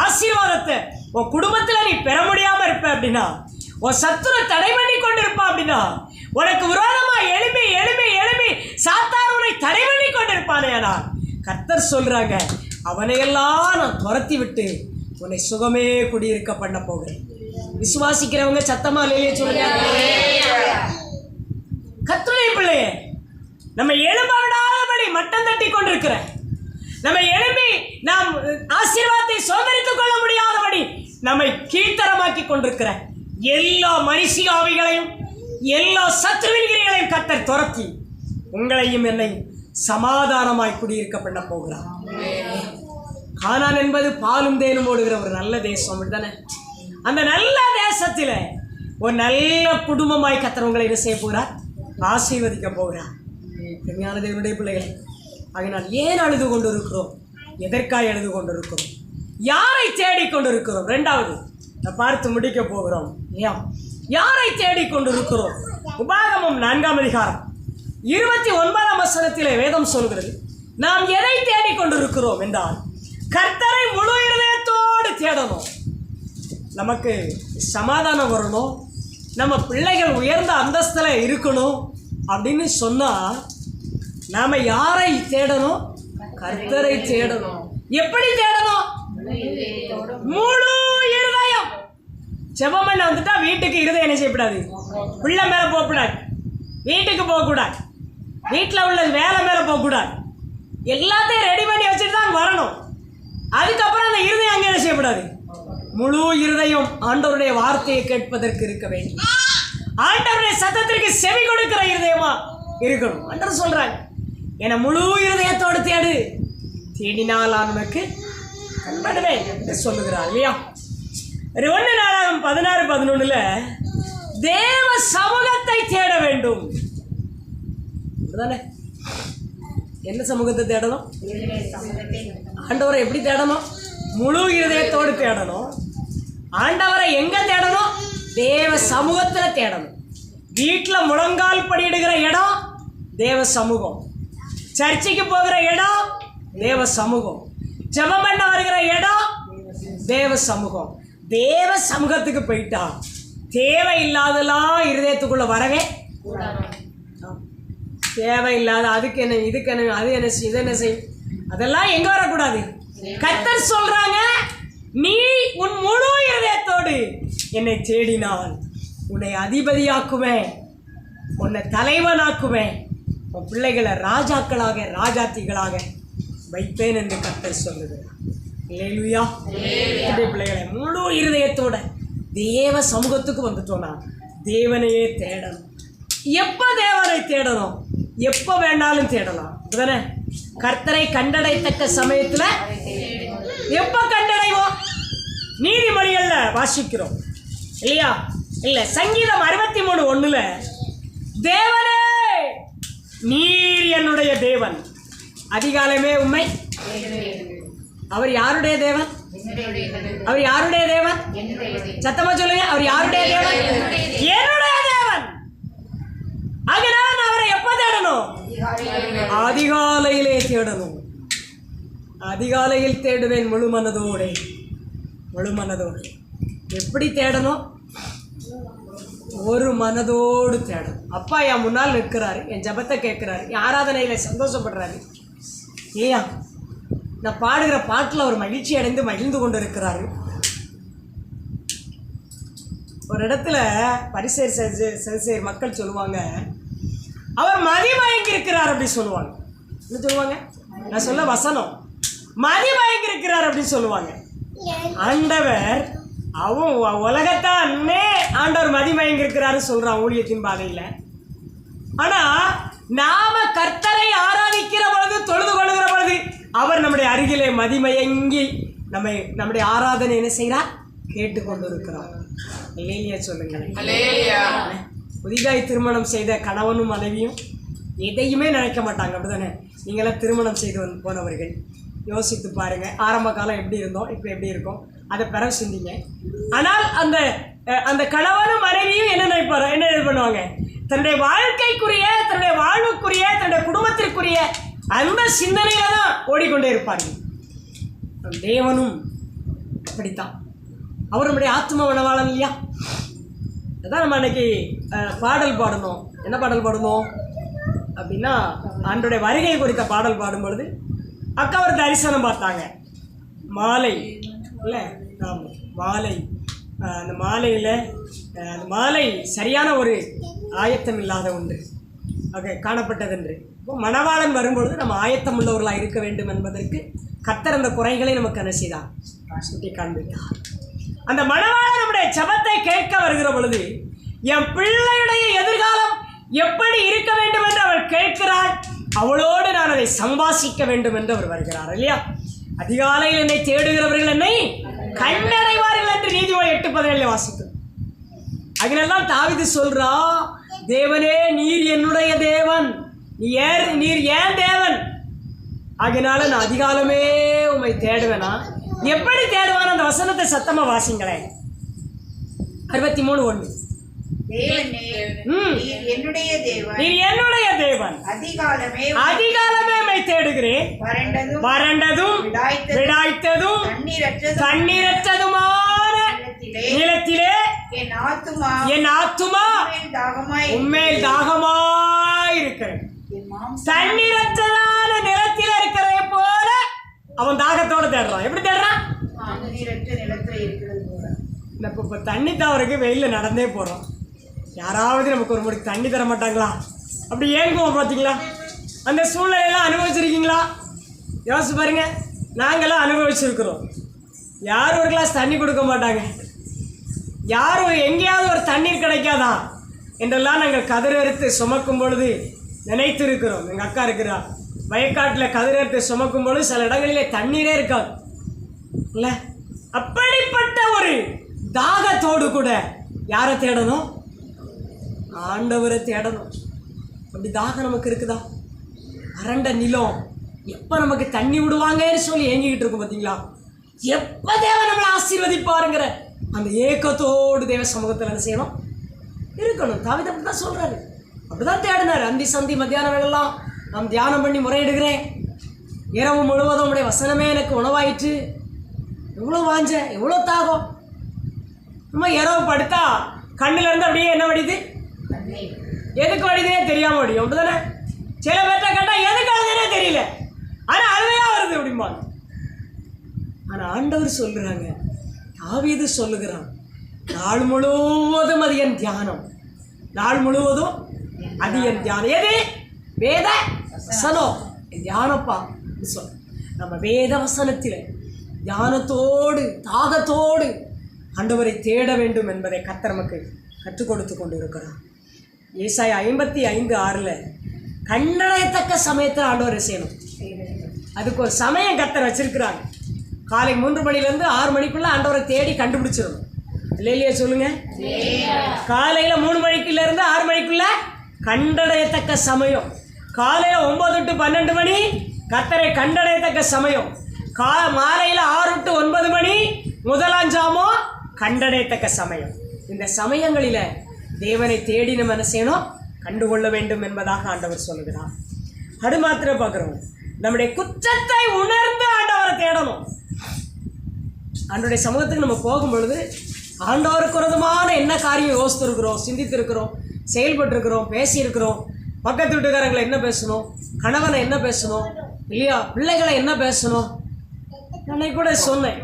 ஆசீர்வாதத்தை உன் குடும்பத்துல நீ பெற முடியாம இருப்ப அப்படின்னா, உன் சத்துரு தடை பண்ணி கொண்டு இருப்பா அப்படின்னா, உனக்கு விரோதமா எழுப்பி எழுப்பி எழுப்பி சாத்தான் உன்னை தடை பண்ணி கொண்டு இருப்பானே. ஆனால் கர்த்தர் சொல்றாங்க, அவனையெல்லாம் நான் துரத்தி விட்டு உன்னை சுகமே குடியிருக்க பண்ண போகிறேன். விசுவாசிக்கிறவங்க சத்தமா இல்லையே சொல்லுங்க. கர்த்தருடைய பிள்ளையே, நம்ம எழும்ப விடாதபடி மட்டம் தட்டி கொண்டிருக்கிற, நம்ம எழுப்பி நாம் ஆசீர்வாதத்தை சோதரித்துக் கொள்ள முடியாதபடி நம்மை கீழ்த்தரமாக்கி கொண்டிருக்கிற எல்லா மனுஷிய ஆவிகளையும் எல்லா சத்துருவின்கிரிகளையும் கர்த்தர் துரத்தி உங்களையும் என்னையும் சமாதானமாய் குடியிருக்க பண்ண போகிறார். கானான் என்பது பாலும் தேனும் ஓடுகிற ஒரு நல்ல தேசம், அப்படித்தானே? அந்த நல்ல தேசத்துல ஒரு நல்ல குடும்பமாய் கர்த்தர் உங்களை என்ன செய்ய போகிறார், ஆசீர்வதிக்க போகிறார். கன்னியான தேவனுடைய பிள்ளைகளை, ஆகினால் ஏன் அழுது கொண்டு இருக்கிறோம், எதற்காக அழுது கொண்டு இருக்கிறோம், யாரை தேடிக்கொண்டிருக்கிறோம்? 2வது பார்த்து முடிக்க போகிறோம். யாரை தேடிக்கொண்டிருக்கிறோம்? உபாகமம் 4ஆம் அதிகாரம் 29ஆம் வசனத்திலே வேதம் சொல்கிறது, நாம் எதை தேடிக்கொண்டிருக்கிறோம் என்றால் கர்த்தரை முழு இதயத்தோடு தேடணும். நமக்கு சமாதானம் வரணும், நம்ம பிள்ளைகள் உயர்ந்த அந்தஸ்துல இருக்கணும் அப்படின்னு சொன்னா நாம யாரை தேடணும்? கர்த்தரை தேடணும். எப்படி தேடணும்? முழு இருதயம். ஜெபம் பண்ண வந்துட்டா வீட்டுக்கு இருதயம் என்ன செய்யக்கூடாது, பிள்ளை மேலே போகக்கூடாது, வீட்டுக்கு போகக்கூடாது, வீட்டில் உள்ள வேலை மேலே போகக்கூடாது, எல்லாத்தையும் ரெடி பண்ணி வச்சுட்டு தான் வரணும். அதுக்கப்புறம் அந்த இருதயம் அங்கே என்ன செய்யக்கூடாது, முழு இருதயம் ஆண்டவருடைய வார்த்தையை கேட்பதற்கு இருக்க வேண்டும். ஆண்டவருடைய சத்தத்திற்கு செவி கொடுக்கிற இருதயமா இருக்கணும். ஆண்டவர் சொல்றாங்க, என முழு இருதயத்தோடு தேடு, தேடினால் நான் உனக்கு கண்படுவேன் என்று சொல்லுகிறார் இல்லையா. 1 நாளாகமம் 16:11 தேவ சமூகத்தை தேட வேண்டும். என்ன சமூகத்தை தேடணும்? ஆண்டவரை எப்படி தேடணும்? முழு இருதயத்தோடு தேடணும். ஆண்டவரை எங்க தேடணும்? தேவ சமூகத்தில் தேடணும். வீட்டில் முழங்கால் படியிடுகிற இடம் தேவ சமூகம், சர்ச்சைக்கு போகிற இடம் தேவ சமூகம், ஜெபம் பண்ண வருகிற இடம் தேவ சமூகம். தேவ சமூகத்துக்கு போயிட்டா தேவையில்லாதெல்லாம் இருதயத்துக்குள்ள வரவே, தேவையில்லாத அதுக்கு என்ன, இதுக்கு என்ன, அது என்ன செய்யும், இது என்ன செய்யும், அதெல்லாம் எங்க வரக்கூடாது. கர்த்தர் சொல்றாங்க, நீ உன் முழு இருதயத்தோடு என்னை தேடினால் உன்னை அதிபதியாக்குவேன், உன்னை தலைவனாக்குவேன், உன் பிள்ளைகளை ராஜாக்களாக ராஜாத்திகளாக வைப்பேன் என்று கர்த்தர் சொல்லுகிறார். இல்லையா? பிள்ளைகளை முழு இருதயத்தோட தேவ சமூகத்துக்கு வந்துட்டோம்னா தேவனையே தேடணும். எப்ப தேவனை தேடணும்? எப்ப வேணாலும் தேடலாம். அதுதானே கர்த்தரை கண்டடைத்தக்க சமயத்துல எப்ப கண்டடைவோம்? நீதிமொழிகள்ல வாசிக்கிறோம் இல்லையா? இல்ல, சங்கீதம் 63:1 தேவனே நீர் என்னுடைய தேவன், அதிகாலமே உம்மை. அவர் யாருடைய தேவன்? அவர் யாருடைய தேவன்? சத்தமா சொல்லுங்க, அவர் யாருடைய தேவன்? என்னுடைய தேவன். அதனால நான் அவரை எப்ப தேடணும்? அதிகாலையிலே தேடணும். அதிகாலையில் தேடுவேன் முழு மனதோடு, முழு மனதோடு. எப்படி தேடணும்? ஒரு மனதோடு தேடணும். அப்பா என் முன்னால் நிற்கிறாரு, என் ஜபத்தை கேட்கிறாரு, என் ஆராதனையில சந்தோஷப்படுறாரு. ஏயா நான் பாடுகிற பாட்டில் அவர் மகிழ்ச்சி அடைந்து மகிழ்ந்து கொண்டு இருக்கிறாரு. ஒரு இடத்துல பரிசேயர் மக்கள் சொல்லுவாங்க, அவர் மதிமயங்கி இருக்கிறார் அப்படி சொல்லுவாங்க. என்ன சொல்லுவாங்க? நான் சொல்ல வசனம், மதிமயங்கி இருக்கிறார் அப்படின்னு சொல்லுவாங்க. ஆண்டவர் அவன் உலகத்தானே ஆண்டவர் மதிமயங்கி இருக்கிறாரு சொல்றான் ஊழியத்தின் பாதையில். ஆனா நாம கர்த்தரை ஆராதிக்கிற பொழுது, தொழுது கொள்ளுகிற பொழுது அவர் நம்முடைய அருகிலே மதிமயங்கி நம்முடைய ஆராதனை என்ன செய்கிறார்? கேட்டுக்கொண்டு இருக்கிறார். இல்லையா? சொல்லுங்களேன். புதிதாய் திருமணம் செய்த கணவனும் மனைவியும் எதையுமே நினைக்க மாட்டாங்க, அப்படிதானே? நீங்களாம் திருமணம் செய்து போனவர்கள் யோசித்து பாருங்க, ஆரம்ப காலம் எப்படி இருந்தோம், இப்போ எப்படி இருக்கோம், அதை பிறகு சிந்திங்க. ஆனால் அந்த கணவனும் மனைவியும் என்ன நினைப்பாரு, என்ன பண்ணுவாங்க? தன்னுடைய வாழ்க்கைக்குரிய, தன்னுடைய வாழ்வுக்குரிய, தன்னுடைய குடும்பத்திற்குரிய அந்த சிந்தனையில தான் ஓடிக்கொண்டே இருப்பார்கள். தேவனும் அப்படித்தான். அவர் நம்முடைய ஆத்ம உணவாளன் இல்லையா? அதான் நம்ம அன்னைக்கு பாடல் பாடணும். என்ன பாடல் பாடணும் அப்படின்னா, ஆண்டோடைய வருகை குறித்த பாடல் பாடும் பொழுது அக்கா ஒரு தரிசனம் பார்த்தாங்க. மாலை இல்லை, மாலை, அந்த மாலையில் அந்த மாலை சரியான ஒரு ஆயத்தம் இல்லாத ஒன்று காணப்பட்டது என்று. இப்போ மணவாளன் வரும்பொழுது நம்ம ஆயத்தம் உள்ளவர்களாக இருக்க வேண்டும் என்பதற்கு கர்த்தர் அந்த குறைகளை நமக்கு என்ன செய்தார்? சுட்டி காண்பித்தார். அந்த மணவாளன் நம்முடைய ஜெபத்தை கேட்க வருகிற பொழுது என் பிள்ளையுடைய எதிர்காலம் எப்படி இருக்க வேண்டும் என்று அவள் கேட்கிறாள். அவளோடு நான் அதை சம்பாசிக்க வேண்டும் என்று அவர் வருகிறார் இல்லையா? அதிகாலையில் என்னை தேடுகிறவர்கள் என்னை கண்டடைவார்கள் என்று நீதிமொழி 8:17 வாசிக்கும். அதனால்தான் தாவீது சொல்றா, தேவனே நீர் என்னுடைய தேவன், நீர் ஏன் தேவன், அதனால நான் அதிகாலமே உம்மை தேடுவேனா. எப்படி தேடுவான்? அந்த வசனத்தை சத்தமா வாசிங்களேன். 63:1 நீர் என்னுடைய தேவன், அதிகாலமே உம்மை தேடுகிறேன், வறண்டதும் விடாய்த்ததும் தண்ணீரற்றதுமான நிலத்திலே என் ஆத்துமா உம்மேல் தாகமாயிருக்கிறேன். தண்ணீரற்றதான நிலத்தில இருக்கிறதை போல அவன் தாகத்தோடு தேடுறான். எப்படி தேடுறான்? இப்போ தண்ணி தவறுக்கு வெயிலில் நடந்தே போகிறோம். யாராவது நமக்கு ஒரு முறை தண்ணி தர மாட்டாங்களா? அப்படி ஏங்குவோம் பார்த்தீங்களா? அந்த சூழ்நிலையெல்லாம் அனுபவிச்சிருக்கீங்களா? யோசிச்சு பாருங்க. நாங்கள்லாம் அனுபவிச்சிருக்கிறோம். யாரும் ஒரு கிளாஸ் தண்ணி கொடுக்க மாட்டாங்க. யாரும் எங்கேயாவது ஒரு தண்ணீர் கிடைக்காதா என்றெல்லாம் நாங்கள் கதிரெடுத்து சுமக்கும் பொழுது நினைத்திருக்கிறோம். எங்கள் அக்கா இருக்கிறா, வயக்காட்டில் கதிரெடுத்து சுமக்கும் பொழுது சில இடங்களிலே தண்ணீரே இருக்காது இல்லை. அப்படிப்பட்ட ஒரு தாகத்தோடு கூட யாரை தேடணும்? ஆண்டவரை தேடணும். அப்படி தாகம் நமக்கு இருக்குதா? வறண்ட நிலம், எப்போ நமக்கு தண்ணி விடுவாங்கன்னு சொல்லி ஏங்கிக்கிட்டு இருக்கும் பார்த்தீங்களா? எப்போ தேவன் நம்மளை ஆசீர்வதிப்பாருங்கிற அந்த ஏக்கத்தோடு தேவ சமூகத்தில் என்ன செய்யணும்? இருக்கணும். தாவீது அப்படி தான் சொல்கிறாரு, அப்படி தான் தேடினார். அந்தி சந்தி மத்தியான வேலைலாம் நான் தியானம் பண்ணி முறையிடுகிறேன். இரவு முழுவதும் உடைய வசனமே எனக்கு உணவாயிற்று. எவ்வளோ வாஞ்ச, எவ்வளோ தாகம். நம்ம இரவு படுத்தா கண்ணிலேருந்து அப்படியே என்ன வடிது? எதுக்கு வடிதே தெரியாமல் வடியும். அப்படி தானே? சில பேர்ட்ட கேட்டால் எதுக்கு அழுதுனே தெரியல, ஆனால் அழுதையாக வருது அப்படிம்பாங்க. ஆனால் ஆண்டவர் சொல்லுறாங்க, தாவீது சொல்லுகிறான், நாள் முழுவதும் அது என் தியானம். நாள் முழுவதும் அது என் தியானம். எது? வேத வசனம் தியானப்பா சொல். நம்ம வேத வசனத்தில் தியானத்தோடு தாகத்தோடு ஆண்டவரை தேட வேண்டும் என்பதை கர்த்தர் நமக்கு கற்றுக் கொடுத்து கொண்டு இருக்கிறார். ஏசாயா 55:6 கண்டடையத்தக்க சமயத்தில் ஆண்டவரை செய்யணும். அதுக்கு ஒரு சமயம் கர்த்தர் வச்சிருக்கிறாங்க. காலை 3 மணிலேருந்து 6 மணிக்குள்ளே ஆண்டவரை தேடி கண்டுபிடிச்சிடணும். இல்லையா சொல்லுங்க? காலையில் 3 மணிக்குலேருந்து 6 மணிக்குள்ளே கண்டடையத்தக்க சமயம். காலையில் 9 to 12 மணி கர்த்தரை கண்டடையத்தக்க சமயம். மாலையில் 6 to 9 மணி முதலாம் ஜாமம் கண்டடையத்தக்க சமயம். இந்த சமயங்களில் தேவனை தேடி நம்ம என்ன செய்யணும்? கண்டுகொள்ள வேண்டும் என்பதாக ஆண்டவர் சொல்லுகிறார். அது மாத்திரம் பார்க்குறோம், நம்முடைய குற்றத்தை உணர்ந்து ஆண்டவரை தேடணும். ஆண்டவருடைய சமூகத்துக்கு நம்ம போகும் பொழுது ஆண்டவருக்கு விரோதமான என்ன காரியம் யோசித்திருக்கிறோம், சிந்தித்திருக்கிறோம், செயல்பட்டுருக்கிறோம், பேசியிருக்கிறோம், பக்கத்து வீட்டுக்காரங்களை என்ன பேசணும், கணவனை என்ன பேசணும் இல்லையா, பிள்ளைகளை என்ன பேசணும். அன்னைக்கு கூட சொன்னேன்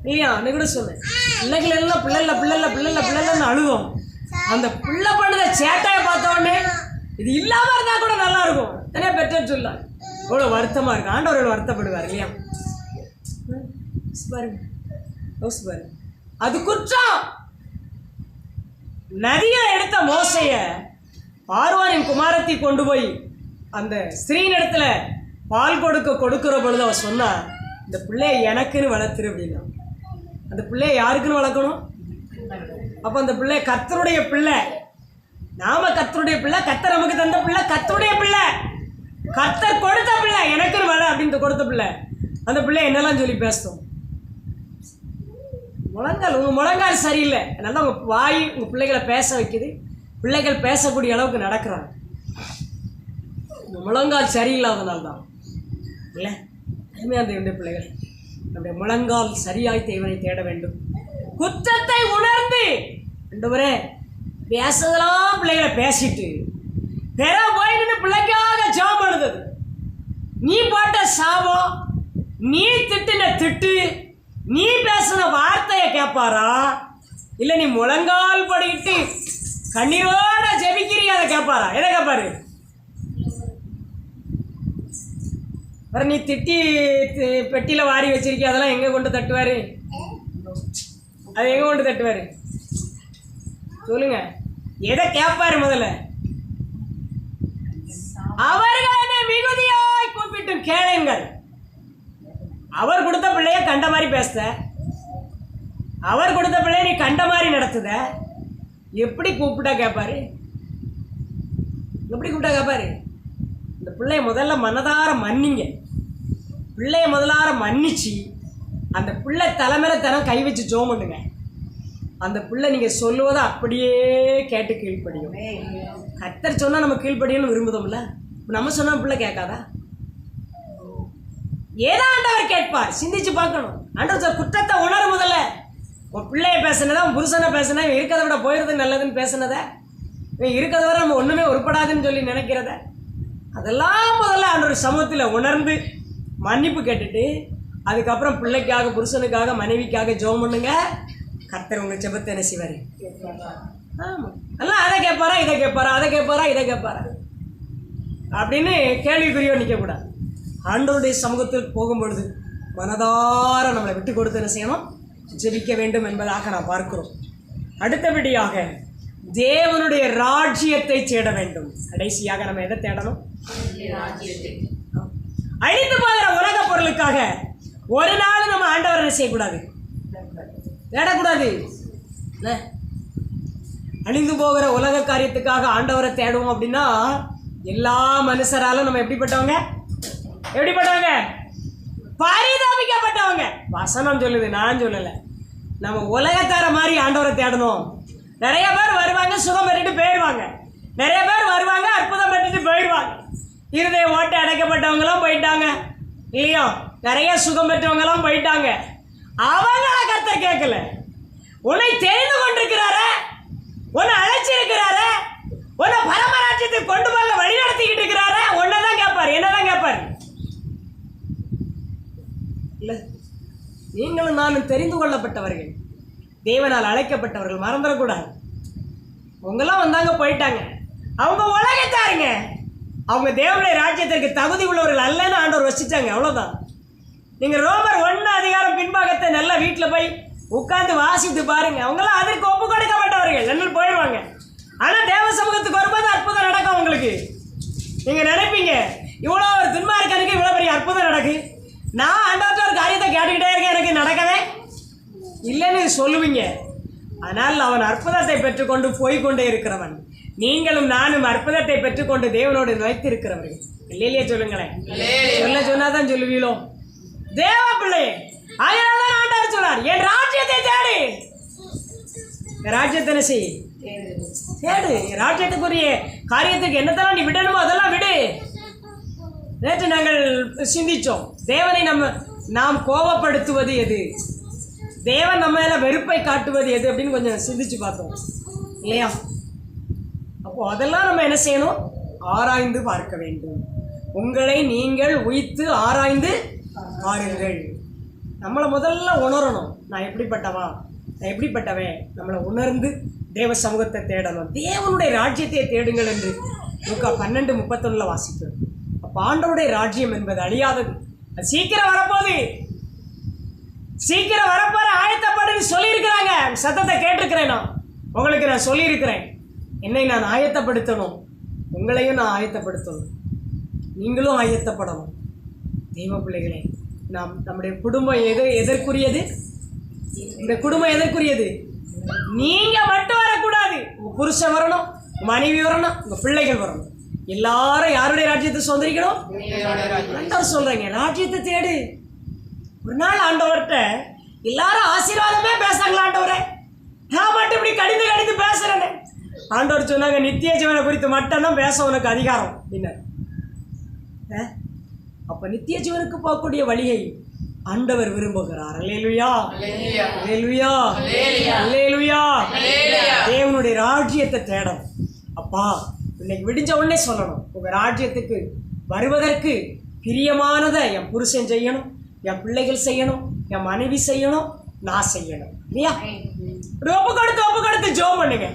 இல்லையா, அன்னைக்கு கூட சொன்னேன், பிள்ளைகள் எல்லாம் பிள்ளைன்னு அழுகும். அந்த பிள்ளை பண்ணுற சேட்டையை பார்த்த உடனே இது இல்லாமல் இருந்தால் கூட நல்லா இருக்கும். தனியா பெற்றோர் சொல்ல எவ்வளோ வருத்தமாக இருக்கு. ஆண்டவர்கள் வருத்தப்படுவார் இல்லையா? பாருங்க, அது குற்றம். நதியை எடுத்த மோசைய பார்வானின் குமாரத்தை கொண்டு போய் அந்த ஸ்திரீனிடத்துல பால் கொடுக்கிற பொழுது அவ சொன்னா, இந்த பிள்ளைய எனக்குன்னு வளர்த்துரு அப்படின்னா. அந்த பிள்ளைய யாருக்குன்னு வளர்க்கணும்? அப்போ அந்த பிள்ளை கர்த்தருடைய பிள்ளை. நாம கர்த்தருடைய பிள்ளை, கர்த்தர் நமக்கு தந்த பிள்ளை கர்த்தருடைய பிள்ளை, கர்த்தர் கொடுத்த பிள்ளை, எனக்குன்னு வள அப்படின்னு கொடுத்த பிள்ளை. அந்த பிள்ளை என்னெல்லாம் சொல்லி பேசும்? உங்கள் முழங்கால் சரியில்லை, அதனால தான் உங்கள் வாய் உங்கள் பிள்ளைகளை பேச வைக்குது. பிள்ளைகள் பேசக்கூடிய அளவுக்கு நடக்கிறாங்க. முழங்கால் சரியில்லாதனால தான் இல்லை. அருமையாக அந்த பிள்ளைகள் நம்முடைய முழங்கால் சரியாய் தேவனை தேட வேண்டும். குற்றத்தை உணர்ந்து ஆண்டவரே பேசுறதெல்லாம் பிள்ளைகளை பேசிட்டு பெற போய் நின்று பிள்ளைக்காக ஜெபம் பண்ணுது. நீ போட்ட சாபம், நீ திட்டின திட்டு, நீ பேசின வார்த்தையை கேட்பாரா? இல்லை நீ முழங்கால் படிக்கிட்டு கண்ணீரோட ஜெபிக்கிறீங்க அதை கேட்பாரா? எதை கேட்பாரு? வர நீ திட்டி பெட்டியில் வாரி வச்சிருக்கிய அதெல்லாம் எங்கே கொண்டு தட்டுவார்? அது எங்கே கொண்டு தட்டுவார் சொல்லுங்க? எதை கேட்பாரு முதல்ல? அவர்கள் மிகுதியாய் கூப்பிட்டு கேளுங்கள். அவர் கொடுத்த பிள்ளைய கண்ட மாதிரி பேசுத, அவர் கொடுத்த பிள்ளைய நீ கண்ட மாதிரி நடத்துத, எப்படி கூப்பிட்டா கேட்பாரு? எப்படி கூப்பிட்டா கேட்பாரு? இந்த பிள்ளைய முதல்ல மனதார மன்னிங்க. பிள்ளைய முதலார மன்னிச்சு அந்த பிள்ளை தலைமையில தரம் கை வச்சு ஜெபம் பண்ணுங்க. அந்த பிள்ளை நீங்கள் சொல்லுவதை அப்படியே கேட்டு கீழ்ப்படியும். கர்த்தர் சொன்னால் நம்ம கீழ்ப்படியணும்னு விரும்புதோம்ல, நம்ம சொன்ன பிள்ளை கேட்காதா? ஏதோ ஆண்டவர் கேட்பார். சிந்திச்சு பார்க்கணும். ஆண்டவர் குற்றத்தை உணர முதல்ல. உன் பிள்ளைய பேசினதா, உன் புருஷனை பேசினா, இவன் இருக்கிறத விட போயிடுறது நல்லதுன்னு பேசினத, இவன் இருக்கிறத விட நம்ம ஒன்றுமே உருப்படாதுன்னு சொல்லி நினைக்கிறத, அதெல்லாம் முதல்ல ஆண்டவர் சமூகத்தில் உணர்ந்து மன்னிப்பு கேட்டுட்டு அதுக்கப்புறம் பிள்ளைக்காக, புருஷனுக்காக, மனைவிக்காக ஜெபம் பண்ணுங்க. கர்த்தர் உங்க ஜெபத்தை என்ன செய்வாரு? ஆமா, எல்லாம் அதை கேட்பாரா, இதை கேட்பாரா, அதை கேட்பாரா, இதை கேட்பாரா அப்படின்னு கேள்விக்குறியோ நிற்க கூடாது. ஆண்டவருடைய சமூகத்தில் போகும்பொழுது மனதார நம்மளை விட்டு கொடுத்து என்ன செய்யணும்? ஜெபிக்க வேண்டும் என்பதாக நான் பார்க்கிறோம். அடுத்தபடியாக தேவனுடைய ராஜ்யத்தை தேட வேண்டும். கடைசியாக நம்ம எதை தேடணும்? அழிந்து போகிற உலக பொருளுக்காக ஒரு நாள் நம்ம ஆண்டவரை என்ன செய்யக்கூடாது? தேடக்கூடாது. அழிந்து போகிற உலக காரியத்துக்காக ஆண்டவரை தேடுவோம் அப்படின்னா எல்லா மனுஷராலும் நம்ம எப்படிப்பட்டவங்க? பரிதாபிக்கப்பட்டவங்க. வசனம் சொல்லுது, நான் சொல்லலை. நம்ம உலகத்தார மாதிரி ஆண்டவரை தேடணும். நிறைய பேர் வருவாங்க, சுகம் பெற்றுட்டு போயிடுவாங்க. நிறைய பேர் வருவாங்க, அற்புதம் பெற்றுட்டு போயிடுவாங்க. இருதய ஓட்டை அடைக்கப்பட்டவங்களும் போயிட்டாங்க இல்லையா? நிறைய சுகம் பெற்றவங்களும் போயிட்டாங்க. அவங்கள கர்த்தர் கேட்கல. உன்னை தெரிந்து கொண்டிருக்கிறாரே, உன்னை அழைச்சிருக்கிறாரே, உன்னை பரமராஜ்யத்தை கொண்டு போக வழி நடத்திக்கிட்டு இருக்கிறாரே, உன்னதான் கேட்பார், என்னதான் கேட்பார்? இல்ல, நீங்களும் நானும் தெரிந்து கொள்ளப்பட்டவர்கள், தேவனால் அழைக்கப்பட்டவர்கள், மறந்துடக்கூடாது. உங்களாம் வந்தாங்க போயிட்டாங்க, அவங்க உலகத்தாருங்க. அவங்க தேவனுடைய ராஜ்யத்திற்கு தகுதி உள்ளவர்கள் அல்லன்னு ஆண்டவர் வசிச்சாங்க, அவ்வளோதான். நீங்கள் ரோமர் 1 பின்பாகத்தை நல்லா வீட்டில் போய் உட்கார்ந்து வாசித்து பாருங்க. அவங்களாம் அதற்கு ஒப்பு கொடுக்கப்பட்டவர்கள், என்ன போயிடுவாங்க. ஆனால் தேவ சமூகத்துக்கு வரும்போது அற்புதம் நடக்கும் உங்களுக்கு. நீங்கள் நினைப்பீங்க, இவ்வளோ ஒரு துன்மார்க்கனுக்கு இவ்வளோ பெரிய அற்புதம் நடக்கு, நான் ஆண்டவர்கிட்ட ஒரு காரியத்தை கேட்டுக்கிட்டே இருக்கேன், எனக்கு நடக்கவே இல்லைன்னு சொல்லுவீங்க. ஆனால் அவன் அற்புதத்தை பெற்றுக்கொண்டு போய்கொண்டே இருக்கிறவன். நீங்களும் நானும் அற்புதத்தை பெற்றுக்கொண்டு தேவனோடு நிலைத்து இருக்கிறவர்கள். இல்லையே சொல்லுங்களேன். சொன்னாதான் சொல்லுவீங்களோ? தேவ பிள்ளை, அதனால்தான் ஆண்டவர் சொன்னார், என் ராஜ்யத்தை தேடு. ராஜ்யத்தை என்ன செய்? தேடு. ராஜ்யத்துக்குரிய காரியத்துக்கு என்னத்தெல்லாம் நீ விடணுமோ அதெல்லாம் விடு. நேற்று நாங்கள் சிந்திச்சோம், தேவனை நாம் கோபப்படுத்துவது எது, தேவன் நம்ம மேல வெறுப்பை காட்டுவது எது அப்படின்னு கொஞ்சம் சிந்திச்சு பார்த்தோம் இல்லையா? அப்போ அதெல்லாம் நம்ம என்ன செய்யணும்? ஆராய்ந்து பார்க்க வேண்டும். உங்களை நீங்கள் உய்த்து ஆராய்ந்து பாருங்கள். நம்மளை முதல்ல உணரணும், நான் எப்படிப்பட்டவா, நான் எப்படிப்பட்டவன். நம்மளை உணர்ந்து தேவ சமூகத்தை தேடணும். தேவனுடைய ராஜ்யத்தை தேடுங்கள் என்று லூக்கா 12:31 வாசிக்கிறோம். அப்போ ஆண்டவருடைய ராஜ்யம் என்பது அழியாதது, அது சீக்கிரம் வரப்போகுது. சீக்கிரம் வரப்போற ஆயத்தப்படுன்னு சொல்லியிருக்கிறாங்க. சத்தத்தை கேட்டிருக்கிறேன், நான் உங்களுக்கு நான் சொல்லியிருக்கிறேன். என்னை நான் ஆயத்தப்படுத்தணும், உங்களையும் நான் ஆயத்தப்படுத்தணும், நீங்களும் ஆயத்தப்படணும். தெய்வ பிள்ளைகளே, நம்முடைய குடும்பம் எதற்குரியது? இந்த குடும்பம் எதற்குரியது? நீங்க மட்டும் வரக்கூடாது, உங்க புருஷன் வரணும், மனைவி வரணும், உங்க பிள்ளைகள் வரணும். எல்லாரும் யாருடைய ராஜ்யத்தை சுதந்திரிக்கணும்? ஆண்டவர் சொல்றீங்க, ராஜ்யத்தை தேடு. ஒரு நாள் ஆண்டவர்கிட்ட எல்லாரும் ஆசீர்வாதமே பேசுறாங்களா? ஆண்டவரே, நான் மட்டும் இப்படி கடிந்து கடிந்து பேசுறேன்னு. ஆண்டவர் சொன்னாங்க, நித்திய ஜீவனை குறித்து மட்டும்தான் பேச உனக்கு அதிகாரம் என்ன. அப்ப நித்திய ஜீவனுக்கு போகக்கூடிய வழியை ஆண்டவர் விரும்புகிறார். அல்லேலூயா, அல்லேலூயா, அல்லேலூயா. தேவனுடைய ராஜ்யத்தை தேடணும். அப்பா, இன்னைக்கு விடிஞ்ச உடனே சொல்லணும், உங்க ராஜ்யத்துக்கு வருவதற்கு பிரியமானதை என் புருஷன் செய்யணும், என் பிள்ளைகள் செய்யணும், என் மனைவி செய்யணும், நான் செய்யணும் இல்லையா? ஒப்பு கொடுத்து ஜெபம் பண்ணுங்க.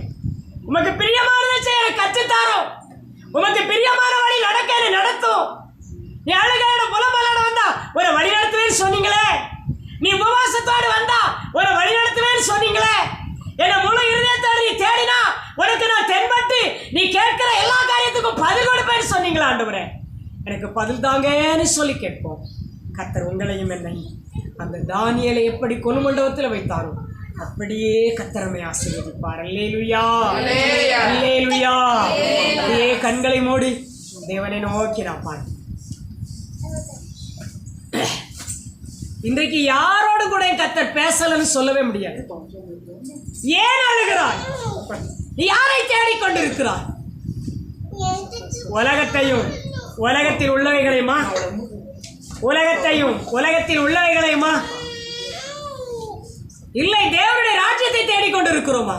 உமக்கு பிரியமானதை செய்ய கற்றுத்தாரோம். உமக்கு பிரியமான வழி நடக்க நடத்தும். நீ அழுகையோட புலம்பலோட வந்தா ஒரு வழி நடத்துவேன்னு சொன்னீங்களே, நீ உபவாசத்தோடு வந்தா ஒரு வழி நடத்துவேன்னு சொன்னீங்களே, என்ன முழு இருதயத்தோடு நீ தேடினா உனக்கு நான் தென்பட்டு நீ கேட்கிற எல்லா காரியத்துக்கும் பதில் கொடுப்பேன்னு சொன்னீங்களா? ஆண்டவரே, எனக்கு பதில் தாங்கன்னு சொல்லி கேட்போம். கர்த்தர் உங்களையும் என்னையும் அந்த தானியேலை எப்படி கொலுமண்டபத்தில் வைத்தாரோ அப்படியே கர்த்தரமை ஆசீர்வதிப்பார். அல்லேலூயா, அல்லேலூயா. அப்படியே கண்களை மூடி தேவனை நோக்கி நான் பார்க்கிறேன். இன்றைக்கு யாரோடு கூட கர்த்தர் பேசலன்னு சொல்லவே முடியாது. ஏன் அழுகிறாய்? நீ யாரை தேடிக்கொண்டிருக்கிறாய்? உலகத்தையும் உலகத்தில் உள்ளவைகளையுமா? உலகத்தையும் உலகத்தில் உள்ளவைகளையுமா? இல்லை, தேவனுடைய ராஜ்யத்தை தேடிக்கொண்டிருக்கிறோமா?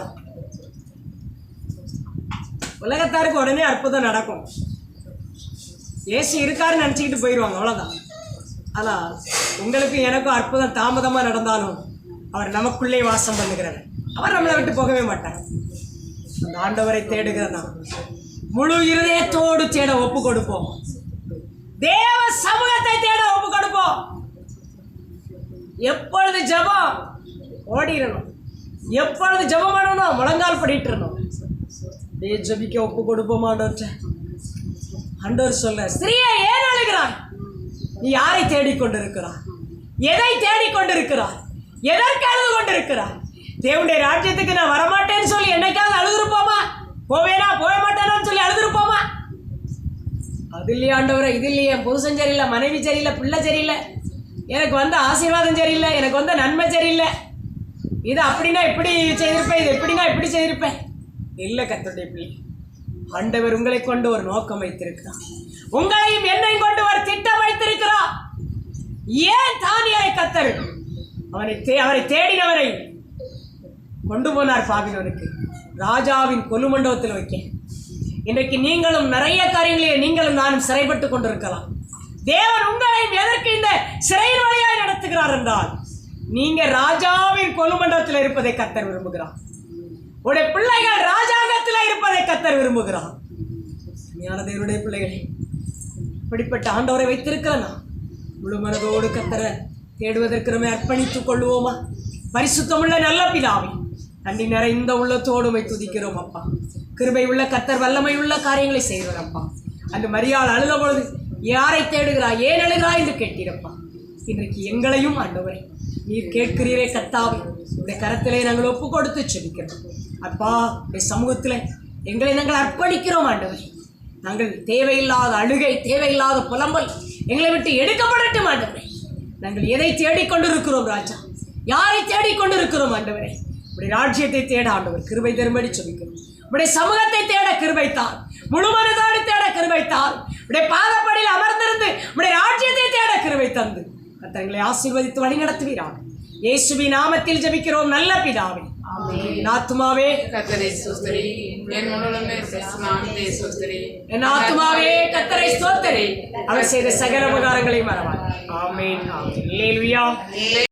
உலகத்தாருக்கு உடனே அற்புதம் நடக்கும். ஏசு இருக்காருன்னு நினச்சிக்கிட்டு போயிடுவாங்க, அவ்வளோதான். ஆனால் உங்களுக்கு எனக்கும் அற்புதம் தாமதமாக நடந்தாலும் அவர் நமக்குள்ளே வாசம் பண்ணுகிறவர். அவர் நம்மளை விட்டு போகவே மாட்டார். அந்த ஆண்டவரை தேடுகிறதா முழு இருதயத்தோடு தேட ஒப்பு கொடுப்போம். தேவ சமூகத்தை தேட ஒப்பு கொடுப்போம். எப்பொழுது ஜெபம் ஓடிடணும், எப்பொழுது ஜெபம் பண்ணணும், முழங்கால் படிட்டு இருக்கணும். ஜெபிக்க ஒப்பு கொடுப்போம் ஆண்டவர்கிட்ட. ஆண்டவர் சொல்ல, ஸ்திரீயே ஏன் அழுகிறாய்? நீ யாரை தேடிக்கொண்டிருக்கிறாய்? எதை தேடிக்கொண்டிருக்கிறாய்? எதற்கு அழுது கொண்டிருக்கிறாய்? தேவனுடைய ராஜ்யத்துக்கு நான் வரமாட்டேன்னு சொல்லி என்னைக்காவது அழுதுருப்போமா? போவேனா போக மாட்டேன்னு சொல்லி அழுதுருப்போமா? அது இல்லையா ஆண்டவரை, இது இல்லையே, என் புருஷன் சரியில்லை, மனைவி சரியில்லை, பிள்ளை சரியில்லை, எனக்கு வந்த ஆசீர்வாதம் சரியில்லை, எனக்கு வந்த நன்மை சரியில்லை, இது அப்படின்னா இப்படி செய்திருப்பேன், இது எப்படின்னா இப்படி செய்திருப்பேன். இல்லை கர்த்தருடைய பிள்ளை, ஆண்டவர் உங்களை கொண்டு ஒரு நோக்கம் வைத்திருக்கிறார். உங்களையும் என்னையும் கொண்டு ஒரு திட்டம் வைத்திருக்கிறார். ஏன் தானியரை கர்த்தர் அவரை தேடினவரை கொண்டு போனார் பாபிலோனுக்கு, ராஜாவின் கொலுமண்டபத்தில் வைக்க. இன்றைக்கு நீங்களும் நிறைய காரியங்களே நீங்களும் நானும் சிறைப்பட்டு கொண்டிருக்கலாம். தேவன் உங்களையும் எதற்கு இந்த சிறையின் வழியாய் நடத்துகிறார் என்றால், நீங்க ராஜாவின் கொலுமண்டபத்தில் இருப்பதை கர்த்தர் விரும்புகிறார். உடைய பிள்ளைகள் ராஜாங்கத்தில் இருப்பதை கர்த்தர் விரும்புகிறார். ஞான தேவனுடைய பிள்ளைகளே, இப்படிப்பட்ட ஆண்டவரை வைத்திருக்கிறனா முழு மனதோடு கர்த்தரை தேடுவதற்கு நம்ம அர்ப்பணித்துக் கொள்வோமா? பரிசுத்தமுள்ள நல்ல பிதாவே, நன்றி நிறைந்த உள்ளத்தோடு துதிக்கிறோம் அப்பா. கிருபை உள்ள கர்த்தர் வல்லமை உள்ள காரியங்களை செய்கிறோம் அப்பா. அந்த மரியாள் அழுத பொழுது யாரை தேடுகிறாய், ஏன் அழுகிறாய் என்று கேட்டீரப்பா. இன்றைக்கு எங்களையும் ஆண்டவரை நீர் கேட்கிறீரே கர்த்தாவே, உடைய கரத்திலே நாங்கள் ஒப்பு கொடுத்து செபிக்கிறோம் அப்பா. உடைய சமூகத்தில் எங்களை நாங்கள் அர்ப்பணிக்கிறோம் ஆண்டவரை. நாங்கள் தேவையில்லாத அழுகை, தேவையில்லாத புலம்பல் எங்களை விட்டு எடுக்கப்படட்டும் ஆண்டவரை. நாங்கள் எதை தேடிக்கொண்டிருக்கிறோம் ராஜா, யாரை தேடிக்கொண்டிருக்கிறோம் ஆண்டவரை? உடைய ராஜ்யத்தை தேட ஆண்டவர் கிருபை தரும்படி சொல்லிக்கிறோம். உடைய சமூகத்தை தேட கிருபைத்தார், முழு மனதோடு தேட கிருபைத்தார். உடைய பாதப்படியில் அமர்ந்திருந்து உடைய ராஜ்யத்தை தேட கிருபை தந்து கர்த்தர்களை ஆசீர்வதித்து வழி நடத்துவீராக. இயேசுவின் நாமத்தில் ஜெபிக்கிறோம் நல்ல பிதாவே. என் ஆத்துமாவே கர்த்தரை ஸ்தோத்திரி, என் முழுமே நாமத்தை ஸ்தோத்திரி. என் ஆத்துமாவே கர்த்தரை ஸ்தோத்திரி, அவர் செய்த சகல உபகாரங்களை மறவாதே. ஆமென் ஆமென். அல்லேலூயா.